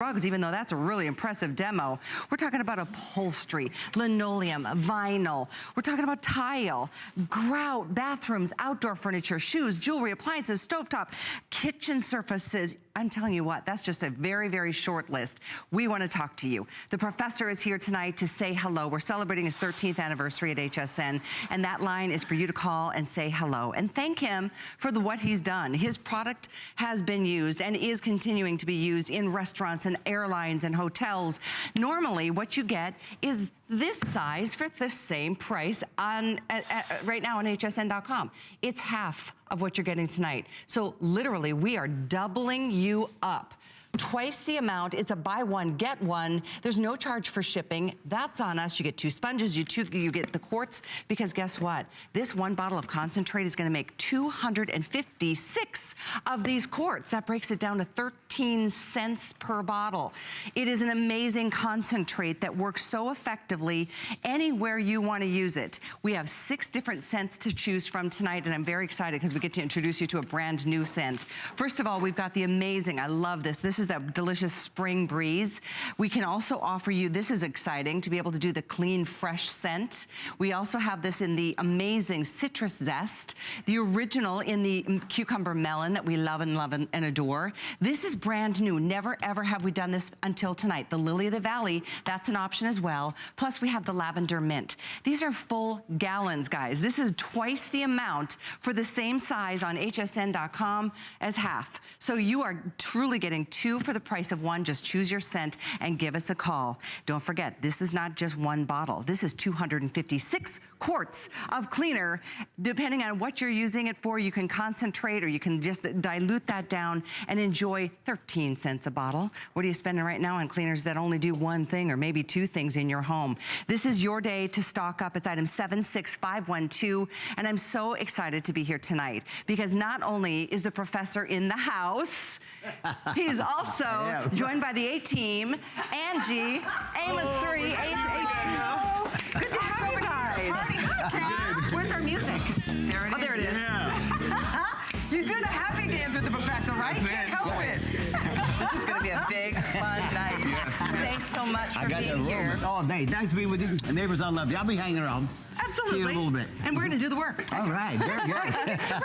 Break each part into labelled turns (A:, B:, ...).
A: rugs, even though that's a really impressive demo. We're talking about upholstery, linoleum, vinyl. We're talking about tile, grout, bathrooms, outdoor furniture, shoes, jewelry, appliances, stovetop, kitchen surfaces. I'm telling you what, that's just a very, very short list. We want to talk to you. The professor is here tonight to say hello. We're celebrating his 13th anniversary at HSN, and that line is for you to call and say hello and thank him for what he's done. His product has been used and is continuing to be used in restaurants and airlines and hotels. Normally, what you get is this size for the same price on right now on hsn.com. It's half of what you're getting tonight. So literally, we are doubling you up. Twice the amount. It's a buy one, get one. There's no charge for shipping. That's on us. You get 2 sponges, you get the quartz, because guess what? This 1 bottle of concentrate is gonna make 256 of these quarts. That breaks it down to 13 cents per bottle. It is an amazing concentrate that works so effectively anywhere you wanna use it. We have 6 different scents to choose from tonight, and I'm very excited because we get to introduce you to a brand new scent. First of all, we've got the amazing, I love this. This is that delicious spring breeze. We can also offer you, this is exciting, to be able to do the clean, fresh scent. We also have this in the amazing citrus zest, the original in the cucumber melon that we love and adore. This is brand new. Never ever have we done this until tonight. The lily of the valley, that's an option as well. Plus we have the lavender mint. These are full gallons, guys. This is twice the amount for the same size on hsn.com as half. So you are truly getting 2 for the price of 1. Just choose your scent and give us a call. Don't forget, this is not just 1 bottle. This is 256 quarts of cleaner. Depending on what you're using it for, you can concentrate or you can just dilute that down and enjoy 13 cents a bottle. What are you spending right now on cleaners that only do 1 thing or maybe 2 things in your home? This is your day to stock up. It's item 76512, and I'm so excited to be here tonight because not only is the professor in the house, he's also joined by the A-team, Angie, Amos 3, Good to have you guys. Where's our music? There it is. Oh, there it is. Yeah. You do the happy dance with the professor, right? Can't help it. This is going to be a big, fun night. Yes. Thanks so much for being here.
B: All day. Nice being with you. Neighbors, I love you. I'll be hanging around.
A: Absolutely.
B: See you in a little bit.
A: And we're going to do the work.
B: All right. Very good.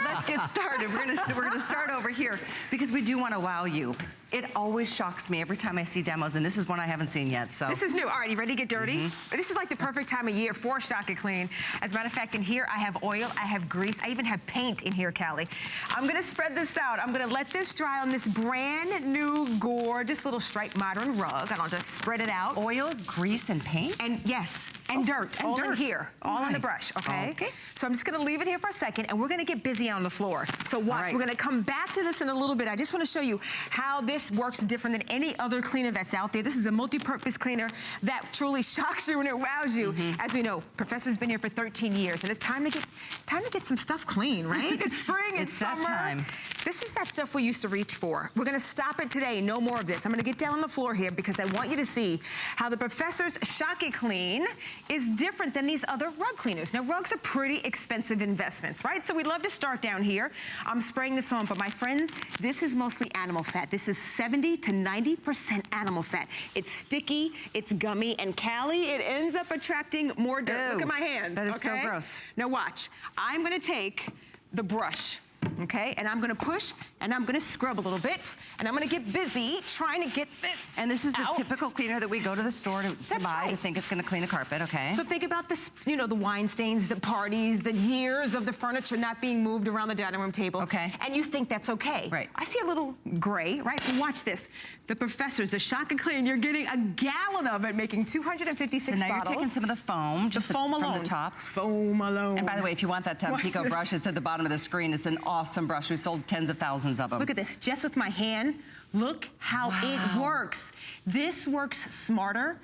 A: Let's get started. We're going to start over here because we do want to wow you. It always shocks me every time I see demos, and this is one I haven't seen yet. So
C: this is new. All right, you ready to get dirty? This is like the perfect time of year for Shock and Clean. As a matter of fact, in here I have oil, I have grease, I even have paint in here, Callie. I'm gonna spread this out. I'm gonna let this dry on this brand new, gorgeous little striped modern rug, and I'll just spread it out.
A: Oil, grease, and paint?
C: And yes, and dirt, all in here, all on the brush, okay?
A: Okay.
C: So I'm just gonna leave it here for a second, and we're gonna get busy on the floor. So watch, we're gonna come back to this in a little bit. I just wanna show you how this works different than any other cleaner that's out there. This is a multi-purpose cleaner that truly shocks you and it wows you. As we know, Professor's been here for 13 years, and it's time to get some stuff clean, right? It's spring, it's summer.
A: That time.
C: This is that stuff we used to reach for. We're gonna stop it today, no more of this. I'm gonna get down on the floor here because I want you to see how the Professor's Shock and Clean is different than these other rug cleaners. Now, rugs are pretty expensive investments, right? So we'd love to start down here. I'm spraying this on, but my friends, this is mostly animal fat. This is 70 to 90% animal fat. It's sticky, it's gummy, and Callie, it ends up attracting more dirt.
A: Ew,
C: look at my hands.
A: that is so gross.
C: Now watch, I'm gonna take the brush, okay, and I'm gonna push, and I'm gonna scrub a little bit, and I'm gonna get busy trying to get this
A: And this is the
C: out.
A: typical cleaner that we go to the store to buy to think it's gonna clean a carpet, okay?
C: So think about this, you know, the wine stains, the parties, the years of the furniture not being moved around the dining room table.
A: Okay.
C: And you think that's okay.
A: Right.
C: I see a little gray, right? And watch this. The Professor's, the Shock and Clean, you're getting a gallon of it, making 256
A: so now
C: bottles.
A: you're taking some of the foam, just
C: foam alone.
A: from the top.
C: Foam alone.
A: And by the way, if you want that Tampico brush, it's at the bottom of the screen. It's an awesome brush. We've sold tens of thousands of them.
C: Look at this, just with my hand, look how it works. This works smarter,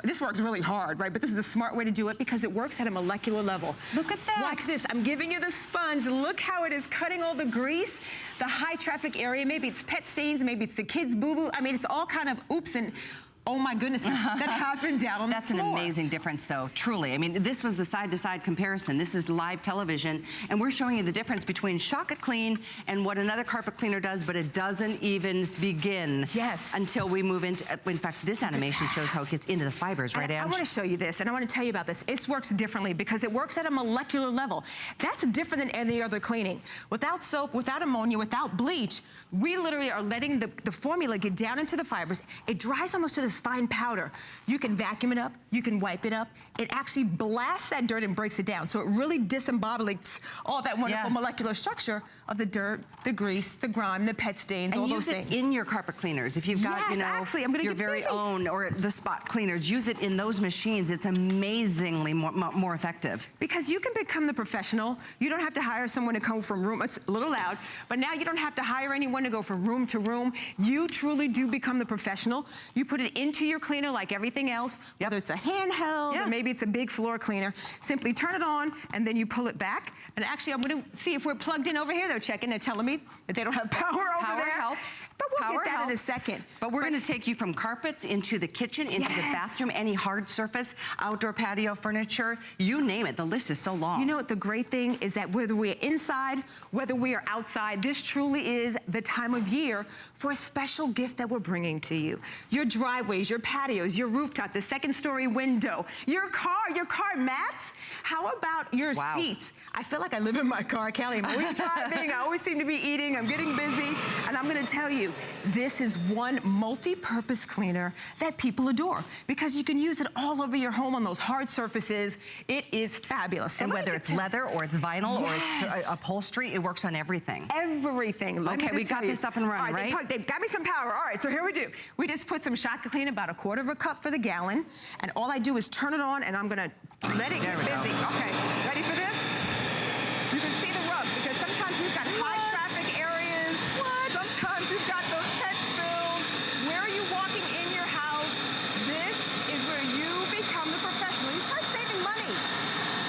C: this works really hard, right? But this is a smart way to do it because it works at a molecular level.
A: Look at that.
C: Watch this, I'm giving you the sponge. Look how it is cutting all the grease, the high traffic area. Maybe it's pet stains, maybe it's the kids' boo-boo. I mean, it's all kind of oops and oh my goodness, that happened down on the floor.
A: That's an amazing difference, though, truly. I mean, this was the side-to-side comparison. This is live television, and we're showing you the difference between Shock It Clean and what another carpet cleaner does, but it doesn't even begin until we move into, in fact, this animation shows how it gets into the fibers, right, Ange?
C: I want to show you this, and I want to tell you about this. It works differently because it works at a molecular level. That's different than any other cleaning. Without soap, without ammonia, without bleach, we literally are letting the formula get down into the fibers. It dries almost to this fine powder. You can vacuum it up, you can wipe it up. It actually blasts that dirt and breaks it down. So it really disembobulates all that wonderful molecular structure of the dirt, the grease, the grime, the pet stains, all those things.
A: And use it in your carpet cleaners. If you've got, you know, your very own or the spot cleaners, use it in those machines. It's amazingly more effective.
C: Because you can become the professional. You don't have to hire someone to come from room, it's a little loud, but now you don't have to hire anyone to go from room to room. You truly do become the professional. You put it into your cleaner like everything else, whether it's a handheld or maybe it's a big floor cleaner. Simply turn it on and then you pull it back. And actually, I'm gonna see if we're plugged in over here. They're checking, they're telling me that they don't have power over there.
A: Power helps.
C: But we'll get that in a second.
A: But we're gonna take you from carpets into the kitchen, into the bathroom, any hard surface, outdoor patio furniture, you name it. The list is so long.
C: You know what the great thing is that whether we're inside, whether we are outside, this truly is the time of year for a special gift that we're bringing to you. Your driveways, your patios, your rooftop, the second story window, your car mats. How about your seats? I feel like I live in my car, Kelly. I'm always driving, I always seem to be eating, I'm getting busy, and I'm gonna tell you, this is one multi-purpose cleaner that people adore because you can use it all over your home on those hard surfaces. It is fabulous. So
A: and whether it's leather or it's vinyl or it's upholstery, it works on everything.
C: Everything.
A: Okay, we got this up and running, right?
C: They got me some power. All right, so here we do. We just put some Shock It Clean, about 1/4 cup for the gallon, and all I do is turn it on, and I'm gonna let it get busy. Okay, ready for this? You can see the rug, because sometimes we've got high traffic areas. Sometimes we've got those pet spills. Where are you walking in your house? This is where you become the professional. You start saving money.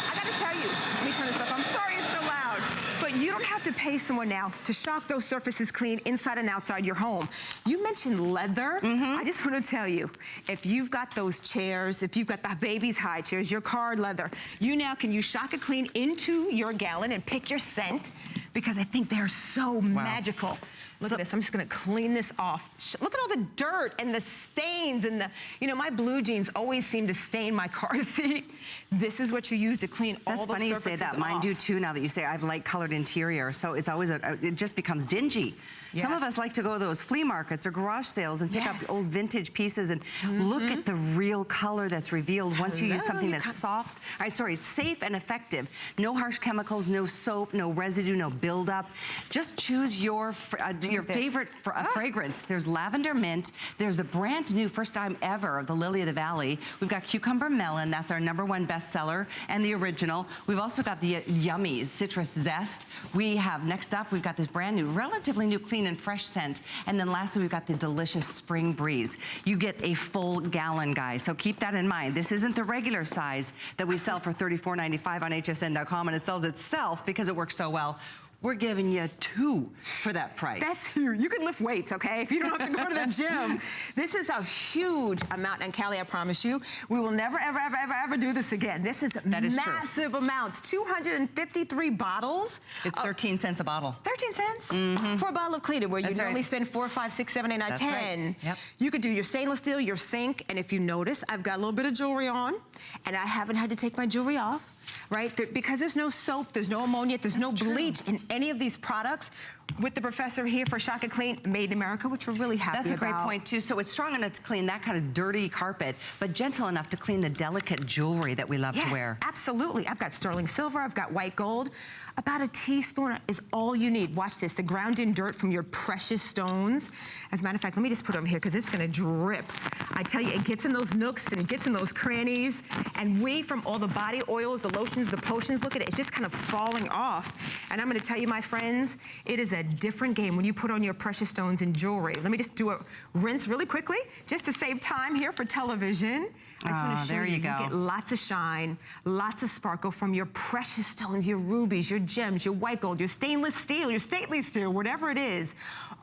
C: I gotta tell you, let me turn this up. I'm sorry it's so loud. But you don't have to pay someone now to shock those surfaces clean inside and outside your home. You mentioned leather. I just want to tell you, if you've got those chairs, if you've got the baby's high chairs, your car leather, you now can use Shock It Clean into your gallon and pick your scent because I think they're so magical. Look at this, I'm just gonna clean this off. Look at all the dirt and the stains and the, you know, my blue jeans always seem to stain my car seat. This is what you use to clean all those surfaces off.
A: That's funny you say that. Mine do too, now that you say I have light colored interior, so it's always, it just becomes dingy. Some of us like to go to those flea markets or garage sales and pick up old vintage pieces and look at the real color that's revealed once you use something that's soft, safe and effective. No harsh chemicals, no soap, no residue, no buildup. Just choose your favorite fragrance. There's lavender mint. There's the brand new, first time ever, the Lily of the Valley. We've got cucumber melon. That's our #1 bestseller and the original. We've also got the Yummies citrus zest. We have, next up, we've got this brand new, relatively new, clean and fresh scent. And then lastly, we've got the delicious spring breeze. You get a full gallon, guys. So keep that in mind. This isn't the regular size that we sell for $34.95 on hsn.com, and it sells itself because it works so well. We're giving you 2 for that price.
C: That's huge. You can lift weights, okay? If you don't have to go to the gym. This is a huge amount, and Callie, I promise you, we will never, ever, ever, ever, ever do this again. This is massive amounts. 253 bottles.
A: It's 13 cents a bottle.
C: 13 cents for a bottle of cleaner, where you normally spend 4, 5, 6, 7, 8, 9, 10.
A: Yep.
C: You could do your stainless steel, your sink, and if you notice, I've got a little bit of jewelry on, and I haven't had to take my jewelry off. Right? Because there's no soap, there's no ammonia, there's no bleach in any of these products. With the professor here for Shock It Clean, made in America, which we're really happy about.
A: That's a great point too. So it's strong enough to clean that kind of dirty carpet, but gentle enough to clean the delicate jewelry that we love to wear.
C: Yes, absolutely. I've got sterling silver, I've got white gold. About a teaspoon is all you need. Watch this, the ground in dirt from your precious stones. As a matter of fact, let me just put it over here because it's gonna drip. I tell you, it gets in those nooks and it gets in those crannies. And from all the body oils, the lotions, the potions, look at it, it's just kind of falling off. And I'm gonna tell you, my friends, it is a different game when you put on your precious stones and jewelry. Let me just do a rinse really quickly, just to save time here for television. I just want to show you, you get lots of shine, lots of sparkle from your precious stones, your rubies, your gems, your white gold, your stainless steel, whatever it is.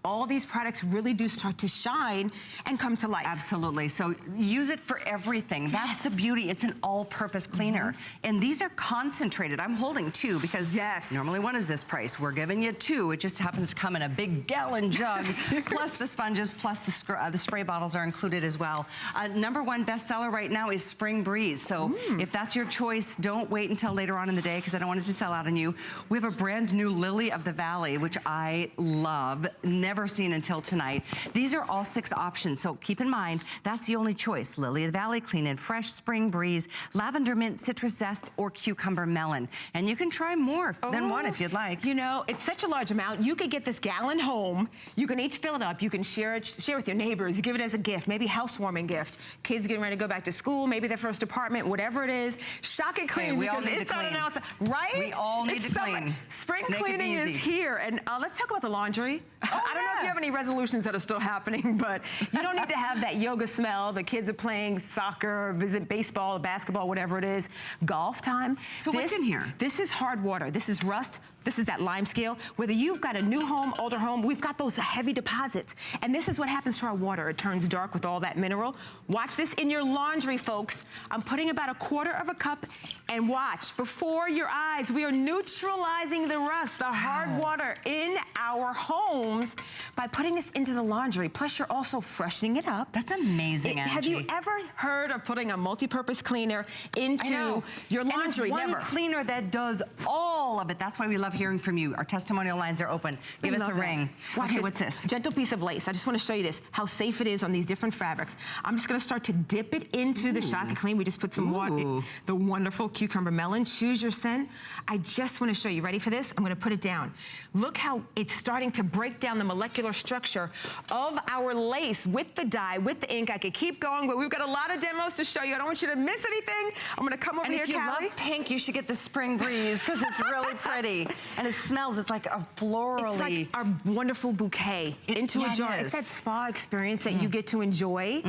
C: all these products really do start to shine and come to life.
A: Absolutely. So use it for everything. That's the beauty. It's an all-purpose cleaner. And these are concentrated. I'm holding 2 because normally 1 is this price. We're giving you 2. It just happens to come in a big gallon jug, plus the sponges, plus the spray bottles are included as well. #1 bestseller right now is Spring Breeze. So if that's your choice, don't wait until later on in the day because I don't want it to sell out on you. We have a brand new Lily of the Valley, which I love, never seen until tonight. These are all 6 options, so keep in mind, that's the only choice. Lily of the Valley, Clean and Fresh, Spring Breeze, Lavender Mint, Citrus Zest, or Cucumber Melon. And you can try more than 1 if you'd like.
C: You know, it's such a large amount. You could get this gallon home. You can each fill it up. You can share with your neighbors. You give it as a gift, maybe housewarming gift. Kids getting ready to go back to school, maybe their first apartment, whatever it is. Shock it clean
A: we all
C: because
A: need
C: it's
A: to
C: on
A: clean.
C: and outside. Right?
A: We all need to clean.
C: Spring
A: Make it
C: cleaning is
A: easy.
C: here. And let's talk about the laundry. I don't know if you have any resolutions that are still happening, but you don't need to have that yoga smell. The kids are playing soccer, visit baseball, basketball, whatever it is. Golf time.
A: So what's in here?
C: This is hard water. This is rust. This is that lime scale. Whether you've got a new home, older home, we've got those heavy deposits. And this is what happens to our water. It turns dark with all that mineral. Watch this in your laundry, folks. I'm putting about 1/4 cup and watch. Before your eyes, we are neutralizing the rust, the hard water in our homes by putting this into the laundry. Plus, you're also freshening it up.
A: That's amazing,
C: Have you ever heard of putting a multi-purpose cleaner into your laundry?
A: And it's one cleaner that does all of it. That's why we love hearing from you. Our testimonial lines are open. Give us a ring. Okay, what's this?
C: Gentle piece of lace. I just want to show you this, how safe it is on these different fabrics. I'm just going to start to dip it into the Shock and Clean. We just put some water, the wonderful cucumber melon. Choose your scent. I just want to show you. Ready for this? I'm going to put it down. Look how it's starting to break down the molecular structure of our lace with the dye, with the ink. I could keep going, but we've got a lot of demos to show you. I don't want you to miss anything. I'm going to come over here, Callie.
A: And if you love pink, you should get the Spring Breeze because it's really pretty. And it smells, it's like a florally.
C: It's like our wonderful bouquet into a jar. It's that spa experience that you get to enjoy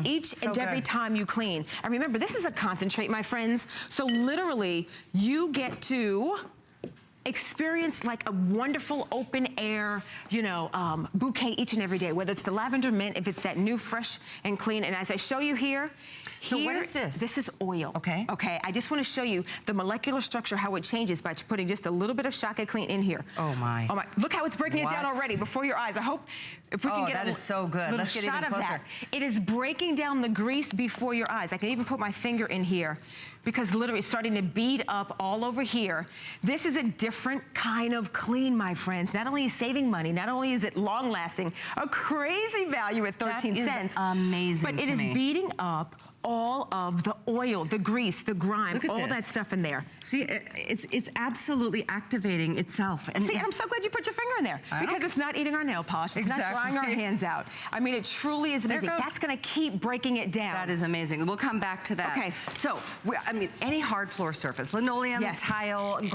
C: each and every time you clean. And remember, this is a concentrate, my friends. So literally, you get to experience like a wonderful open air, bouquet each and every day, whether it's the lavender mint, if it's that new, fresh and clean. And as I show you here,
A: what is this?
C: This is oil.
A: Okay.
C: Okay, I just want to show you the molecular structure, how it changes by putting just a little bit of Shock and Clean in here.
A: Oh my.
C: Oh my, look how it's breaking it down already before your eyes. I hope if we can get
A: that is so good.
C: little
A: Let's get
C: shot
A: even
C: of
A: closer.
C: that. It is breaking down the grease before your eyes. I can even put my finger in here because literally it's starting to bead up all over here. This is a different kind of clean, my friends. Not only is saving money, not only is it long lasting, a crazy value at 13 cents.
A: Amazing.
C: But it is beating up all of the oil, the grease, the grime, all that stuff in there.
A: See, it's absolutely activating itself. And
C: see, I'm so glad you put your finger in there because it's not eating our nail polish. It's not drying our hands out. I mean, it truly is amazing. That's going to keep breaking it down.
A: That is amazing. We'll come back to that.
C: Okay.
A: So, any hard floor surface, linoleum, tile, the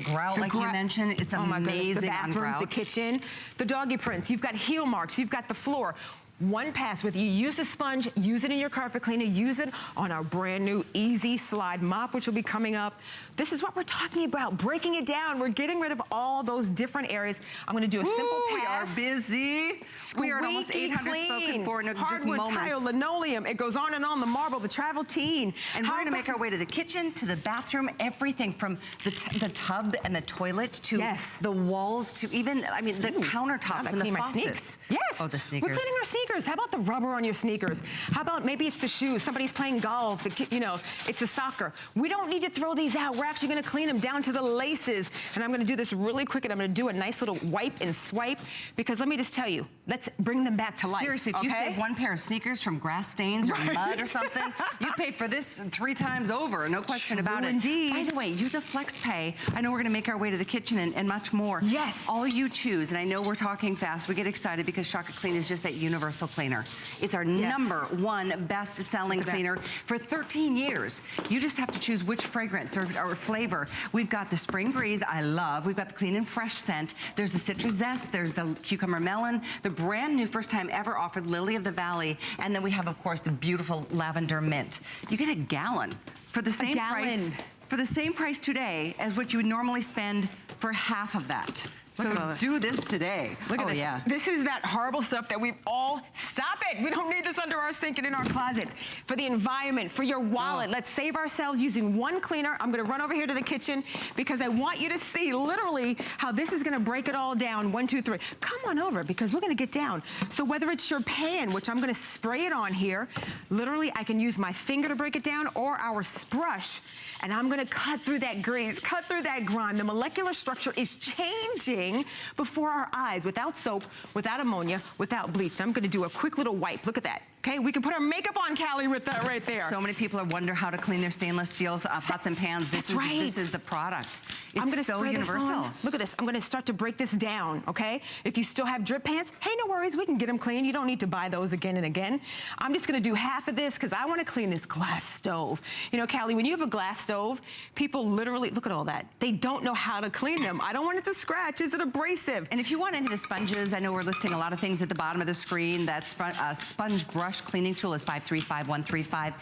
A: grout, like you mentioned, it's amazing.
C: The bathrooms, the kitchen, the doggy prints. You've got heel marks. You've got the floor. One pass, whether you use a sponge, use it in your carpet cleaner, use it on our brand new Easy Slide Mop, which will be coming up. This is what we're talking about, breaking it down. We're getting rid of all those different areas. I'm gonna do a simple pass.
A: We are busy. We are at almost 800 spoken for in just moments.
C: Tile, linoleum, it goes on and on, the marble, the traveltine.
A: And we're gonna make our way to the kitchen, to the bathroom, everything from the tub and the toilet to the walls to even, the countertops and the faucets.
C: Yes.
A: Oh, the sneakers.
C: We're cleaning our sneakers. How about the rubber on your sneakers? How about maybe it's the shoes? Somebody's playing golf, it's a soccer. We don't need to throw these out. We're actually gonna clean them down to the laces. And I'm gonna do this really quick and I'm gonna do a nice little wipe and swipe because let me just tell you, let's bring them back to life.
A: Seriously, if you save one pair of sneakers from grass stains or mud or something, you paid for this 3 times over, no question about it.
C: Indeed.
A: By the way, use a flex pay. I know we're gonna make our way to the kitchen and much more.
C: Yes.
A: All you choose, and I know we're talking fast, we get excited because Shock and Clean is just that universal cleaner. It's our #1 best-selling cleaner for 13 years. You just have to choose which fragrance or flavor. We've got the Spring Breeze, I love. We've got the Clean and Fresh scent. There's the Citrus Zest. There's the Cucumber Melon. The brand new, first time ever offered Lily of the Valley. And then we have, of course, the beautiful Lavender Mint. You get a gallon for the same price. For the same price today as what you would normally spend for half of that. So do this today.
C: Look at
A: oh,
C: this.
A: Yeah.
C: This is that horrible stuff that we've all, stop it. We don't need this under our sink and in our closets. For the environment, for your wallet, let's save ourselves using one cleaner. I'm gonna run over here to the kitchen because I want you to see literally how this is gonna break it all down. 1, 2, 3. Come on over because we're gonna get down. So whether it's your pan, which I'm gonna spray it on here, literally I can use my finger to break it down or our brush, and I'm gonna cut through that grease, cut through that grime. The molecular structure is changing before our eyes, without soap, without ammonia, without bleach. I'm gonna do a quick little wipe. Look at that. Okay, we can put our makeup on, Callie, with that right there.
A: So many people are wondering how to clean their stainless steel pots and pans. This is the product. It's so universal.
C: Look at this. I'm gonna start to break this down, okay? If you still have drip pans, hey, no worries, we can get them clean. You don't need to buy those again and again. I'm just gonna do half of this because I wanna clean this glass stove. You know, Callie, when you have a glass stove, people literally, look at all that. They don't know how to clean them. I don't want it to scratch. Is it abrasive?
A: And if you want any of the sponges, I know we're listing a lot of things at the bottom of the screen. That sponge brush cleaning tool is 535135.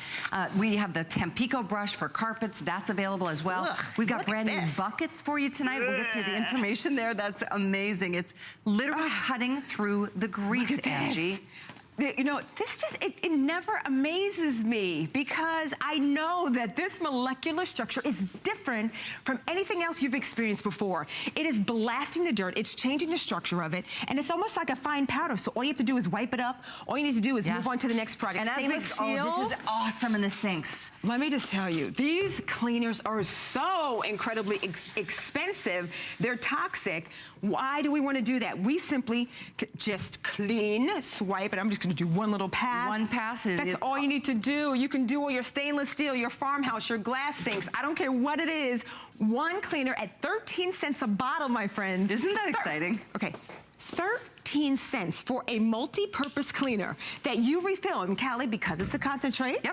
A: We have the Tampico brush for carpets. That's available as well.
C: Ugh,
A: We've got brand new buckets for you tonight. We'll get you the information there. That's amazing. It's literally cutting through the grease, Angie.
C: You know, this just, it never amazes me because I know that this molecular structure is different from anything else you've experienced before. It is blasting the dirt, it's changing the structure of it, and it's almost like a fine powder. So all you have to do is wipe it up. All you need to do is move on to the next project.
A: And
C: Stainless steel.
A: this is awesome in the sinks.
C: Let me just tell you, these cleaners are so incredibly expensive. They're toxic. Why do we want to do that? We simply just clean, swipe it. I'm just going to do one little pass.
A: One pass.
C: That's all you need to do. You can do all your stainless steel, your farmhouse, your glass sinks. I don't care what it is. One cleaner at 13 cents a bottle, my friends.
A: Isn't that exciting?
C: Okay. 13 cents for a multi-purpose cleaner that you refill. And Callie, because it's a concentrate,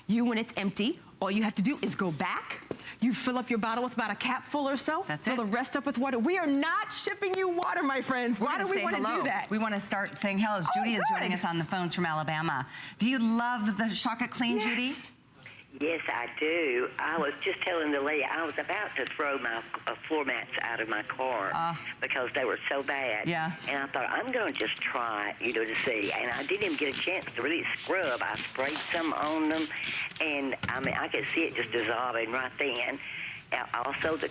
C: when it's empty, all you have to do is go back. You fill up your bottle with about a cap full or so.
A: That's
C: fill the rest up with water. We are not shipping you water, my friends. Why do we want to do that?
A: We want to start saying hello. Judy is joining us on the phones from Alabama. Do you love the Shock It Clean, Judy?
D: Yes, I do. I was just telling the lady, I was about to throw my floor mats out of my car because they were so bad.
A: Yeah.
D: And I thought, I'm going to just try, to see. And I didn't even get a chance to really scrub. I sprayed some on them, and, I could see it just dissolving right then. Also, the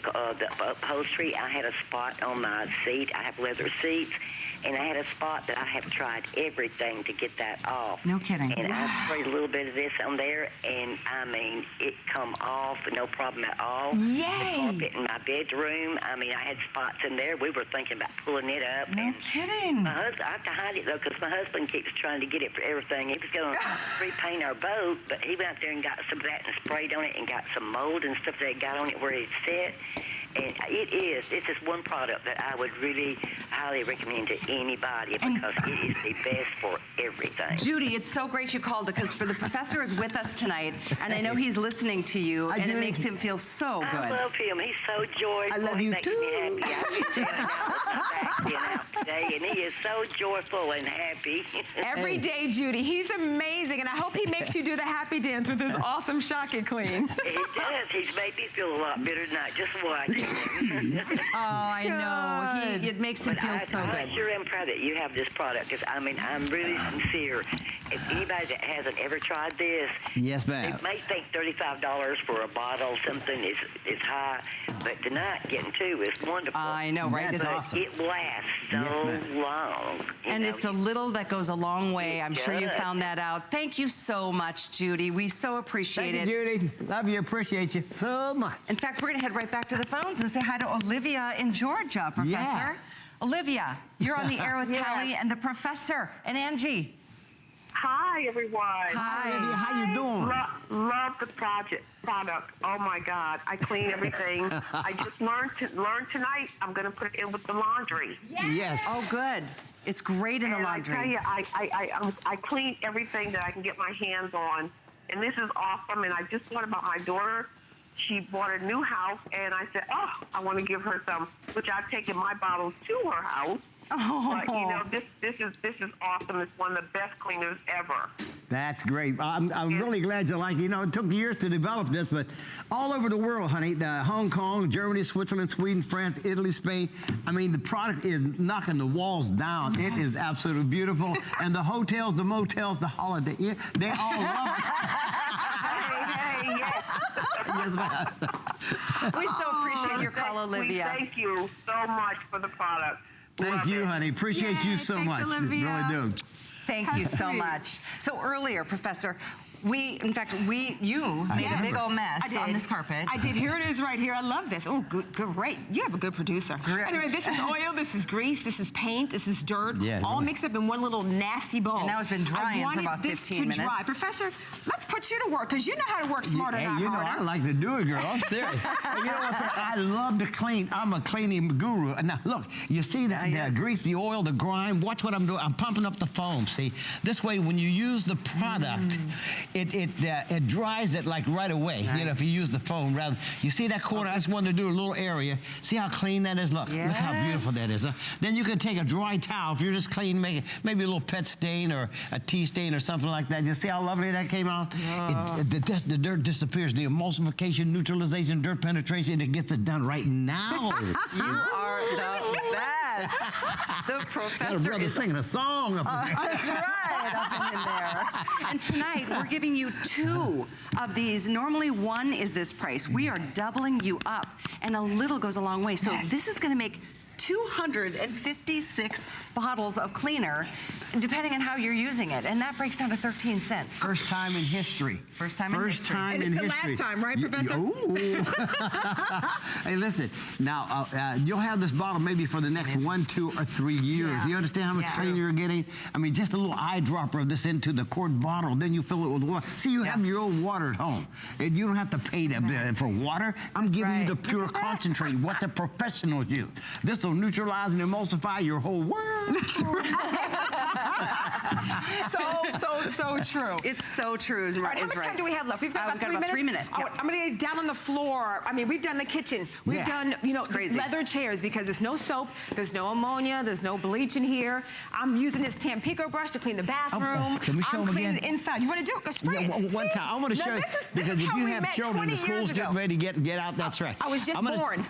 D: upholstery, I had a spot on my seat. I have leather seats, and I had a spot that I have tried everything to get that off.
A: No kidding.
D: And I sprayed a little bit of this on there, and it come off, no problem at all.
C: Yay!
D: The carpet in my bedroom, I had spots in there. We were thinking about pulling it up.
A: No kidding.
D: My husband, I have to hide it, though, because my husband keeps trying to get it for everything. He was going to repaint our boat, but he went out there and got some of that and sprayed on it and got some mold and stuff that he got on it where it set. And it's just one product that I would really highly recommend to anybody because it is the best for everything.
A: Judy, it's so great you called because the professor is with us tonight, and I know he's listening to you, and it makes him feel so good.
D: I love him. He's so joyful.
B: I love you
D: makes
B: too.
D: me happy. I've been out today, and he is so joyful and happy.
C: Every day, Judy. He's amazing, and I hope he makes you do the happy dance with his awesome Shock It Clean.
D: He does. He's made me feel a lot better tonight. Just watching him.
A: Oh, I know. It makes him feel so
D: I
A: good.
D: sure am proud that you have this product because, I'm really sincere. If anybody that hasn't ever tried this,
B: Yes, ma'am.
D: they may think $35 for a bottle, something is high, but tonight getting two is wonderful.
A: I know, right?
B: That's
A: It's-
B: awesome.
D: It lasts so long.
A: And it's a little that goes a long way. I'm sure you
D: does.
A: found that out. Thank you so much, Judy. We so appreciate
B: Thank you,
A: it.
B: Judy. Love you, appreciate you so much.
A: In fact, we're going to head right back to the phones and say hi to Olivia in Georgia, Professor.
B: Yeah.
A: Olivia, you're on the air with Kelly and the Professor and Angie.
E: Hi, everyone.
A: Hi.
B: Olivia, how you doing?
E: Love the product. Oh my God, I clean everything. I just learned tonight. I'm going to put it in with the laundry.
B: Yes.
A: Oh, good. It's great in the
E: And
A: laundry.
E: I tell you, I clean everything that I can get my hands on, and this is awesome. And I just thought about my daughter. She bought a new house, and I said, oh, I want to give her some, which I've taken my bottles to her house. But you know, this is awesome. It's one of the best cleaners ever.
B: That's great. I'm really glad you like it. You know, it took years to develop this, but all over the world, honey, Hong Kong, Germany, Switzerland, Sweden, France, Italy, Spain. I mean, the product is knocking the walls down. It is absolutely beautiful. And the hotels, the motels, the holiday, yeah, they all love it.
E: Hey, yes.
B: Yes, ma'am.
A: We so appreciate your call, Olivia.
E: We thank you so much for the product.
B: Thank
E: Love
B: you,
E: it.
B: honey. Appreciate you so
C: Thanks,
B: much.
C: Olivia.
B: Really do.
A: Thank you so much. So earlier, Professor, you made a big old mess on this carpet.
C: I did. Here it is right here. I love this. Oh, good, great. You have a good producer.
A: Great.
C: Anyway, this is oil, this is grease, this is paint, this is dirt,
B: Yeah,
C: all
B: really.
C: mixed up in one little nasty bowl.
A: And now it's been drying for about 15
C: minutes. I wanted this to dry. Professor, let's put you to work, because you know how to work smarter,
B: Hey,
C: not
B: you know,
C: harder.
B: I like to do it, girl. I'm serious. Hey, you know what? I love to clean. I'm a cleaning guru. Now, look, you see that
A: yes.
B: grease, the oil, the grime? Watch what I'm doing. I'm pumping up the foam, see? This way, when you use the product, it dries it like right away.
A: Nice.
B: You know, if you use the foam rather. You see that corner? I just wanted to do a little area. See how clean that is? Look, look how beautiful that is. Then you can take a dry towel. If you're just clean, maybe a little pet stain or a tea stain or something like that. You see how lovely that came out? The dirt disappears. The emulsification, neutralization, dirt penetration, it gets it done right now.
A: You are the best. The
B: Got a
A: professor
B: brother
A: is
B: singing a song up in there.
A: That's right, up in there. And tonight, we're giving you 2 of these. Normally, 1 is this price. We are doubling you up, and a little goes a long way. So this is going to make 256 bottles of cleaner, depending on how you're using it. And that breaks down to 13 cents.
B: First time in history.
A: First time in history.
C: And
B: in
C: it's the
B: history.
C: last time, right, Professor?
B: Ooh. Hey, listen. Now, you'll have this bottle maybe for the next 1, 2, or 3 years.
C: Yeah.
B: You understand how much cleaner you're getting? I mean, just a little eyedropper of this into the quart bottle, then you fill it with water. See, you have your own water at home. And you don't have to pay for water. I'm giving you the pure concentrate, what the professionals use. This will neutralize and emulsify your whole world.
C: So true.
A: It's so true.
C: All right, how much time do we have left? We've got about 3 minutes.
A: Yeah.
C: I'm going to get down on the floor. I mean, we've done the kitchen. We've done, you know,
A: crazy.
C: leather chairs, because there's no soap, there's no ammonia, there's no bleach in here. I'm using this Tampico brush to clean the bathroom.
B: Can we show
C: I'm
B: them
C: cleaning
B: again?
C: inside. You want to do it? Go spray it.
B: One
C: See?
B: time. I want to
C: Now,
B: show you,
C: this is
B: because if
C: how
B: you
C: we
B: have
C: met
B: children,
C: 20
B: the school's
C: years ago.
B: getting ready to get out. That's right.
C: I was just born.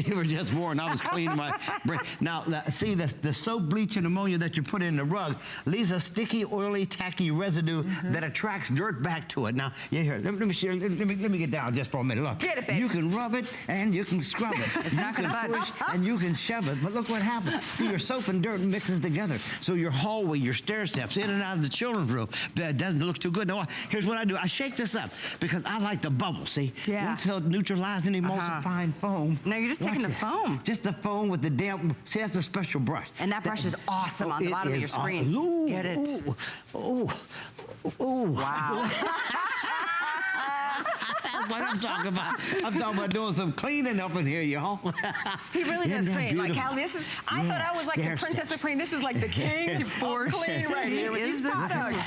B: You were just born. I was cleaning my brain. Now, see, the soap, bleach, and ammonia that you put in the rug leaves a sticky, oily, tacky residue that attracts dirt back to it. Now, you hear? Let me get down just for a minute. Look,
C: Get it, baby.
B: you can rub it and you can scrub it.
A: It's not going to budge.
B: And you can shove it, but look what happens. See, your soap and dirt mixes together. So your hallway, your stair steps, in and out of the children's room, that doesn't look too good. Now, here's what I do. I shake this up because I like the bubble, see?
C: Yeah.
B: So neutralizing emulsifying foam.
A: No, you're just taking the foam.
B: Just the foam with the damp. See, that's a special brush.
A: And that brush is awesome on the
B: It
A: bottom of
B: is
A: your screen.
B: Ooh,
A: Get it?
B: ooh, ooh.
A: Wow.
B: That's what I'm talking about. I'm talking about doing some cleaning up in here, y'all.
C: He really does
B: Isn't that
C: clean. Like,
B: beautiful?
C: Callie, this is, I thought I was like the
B: stair
C: princess
B: steps.
C: of clean. This is like the king of clean right here with these products.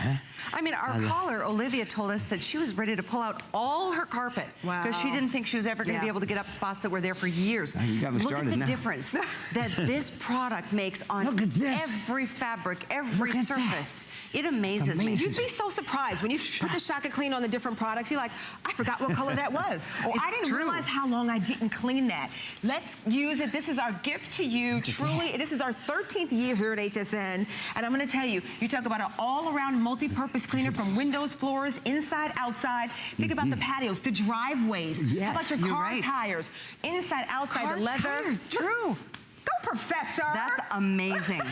A: I mean, our caller, Olivia, told us that she was ready to pull out all her carpet because she
C: Wow.
A: didn't think she was ever going to
C: Yeah.
A: be able to get up spots that were there for years.
B: You got me
A: Look at
B: started
A: the
B: now.
A: difference that this product makes on
B: Look at this.
A: every fabric, every
B: Look at
A: surface. It amazes me.
B: amazing.
C: You'd be so surprised when you put the Shaka Clean on the different products. You're like, I forgot what color that was. Or I
A: It's
C: didn't
A: true.
C: realize how long I didn't clean that. Let's use it. This is our gift to you. Truly, this is our 13th year here at HSN. And I'm going to tell you, you talk about an all-around multi-purpose cleaner from windows, floors, inside, outside. Think about the patios, the driveways.
B: Yes,
C: How about your
A: you're
C: car
A: right.
C: tires? Inside, outside,
A: Car
C: the leather.
A: tires, true.
C: Go, Professor.
A: That's amazing.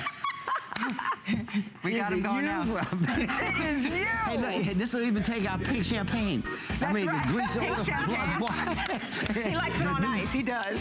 A: We got him going now.
C: It is you.
B: Hey, look, this will even take out pink champagne. I mean,
C: right.
B: the grease
C: Pink
B: over.
C: champagne. He likes it on ice. He does.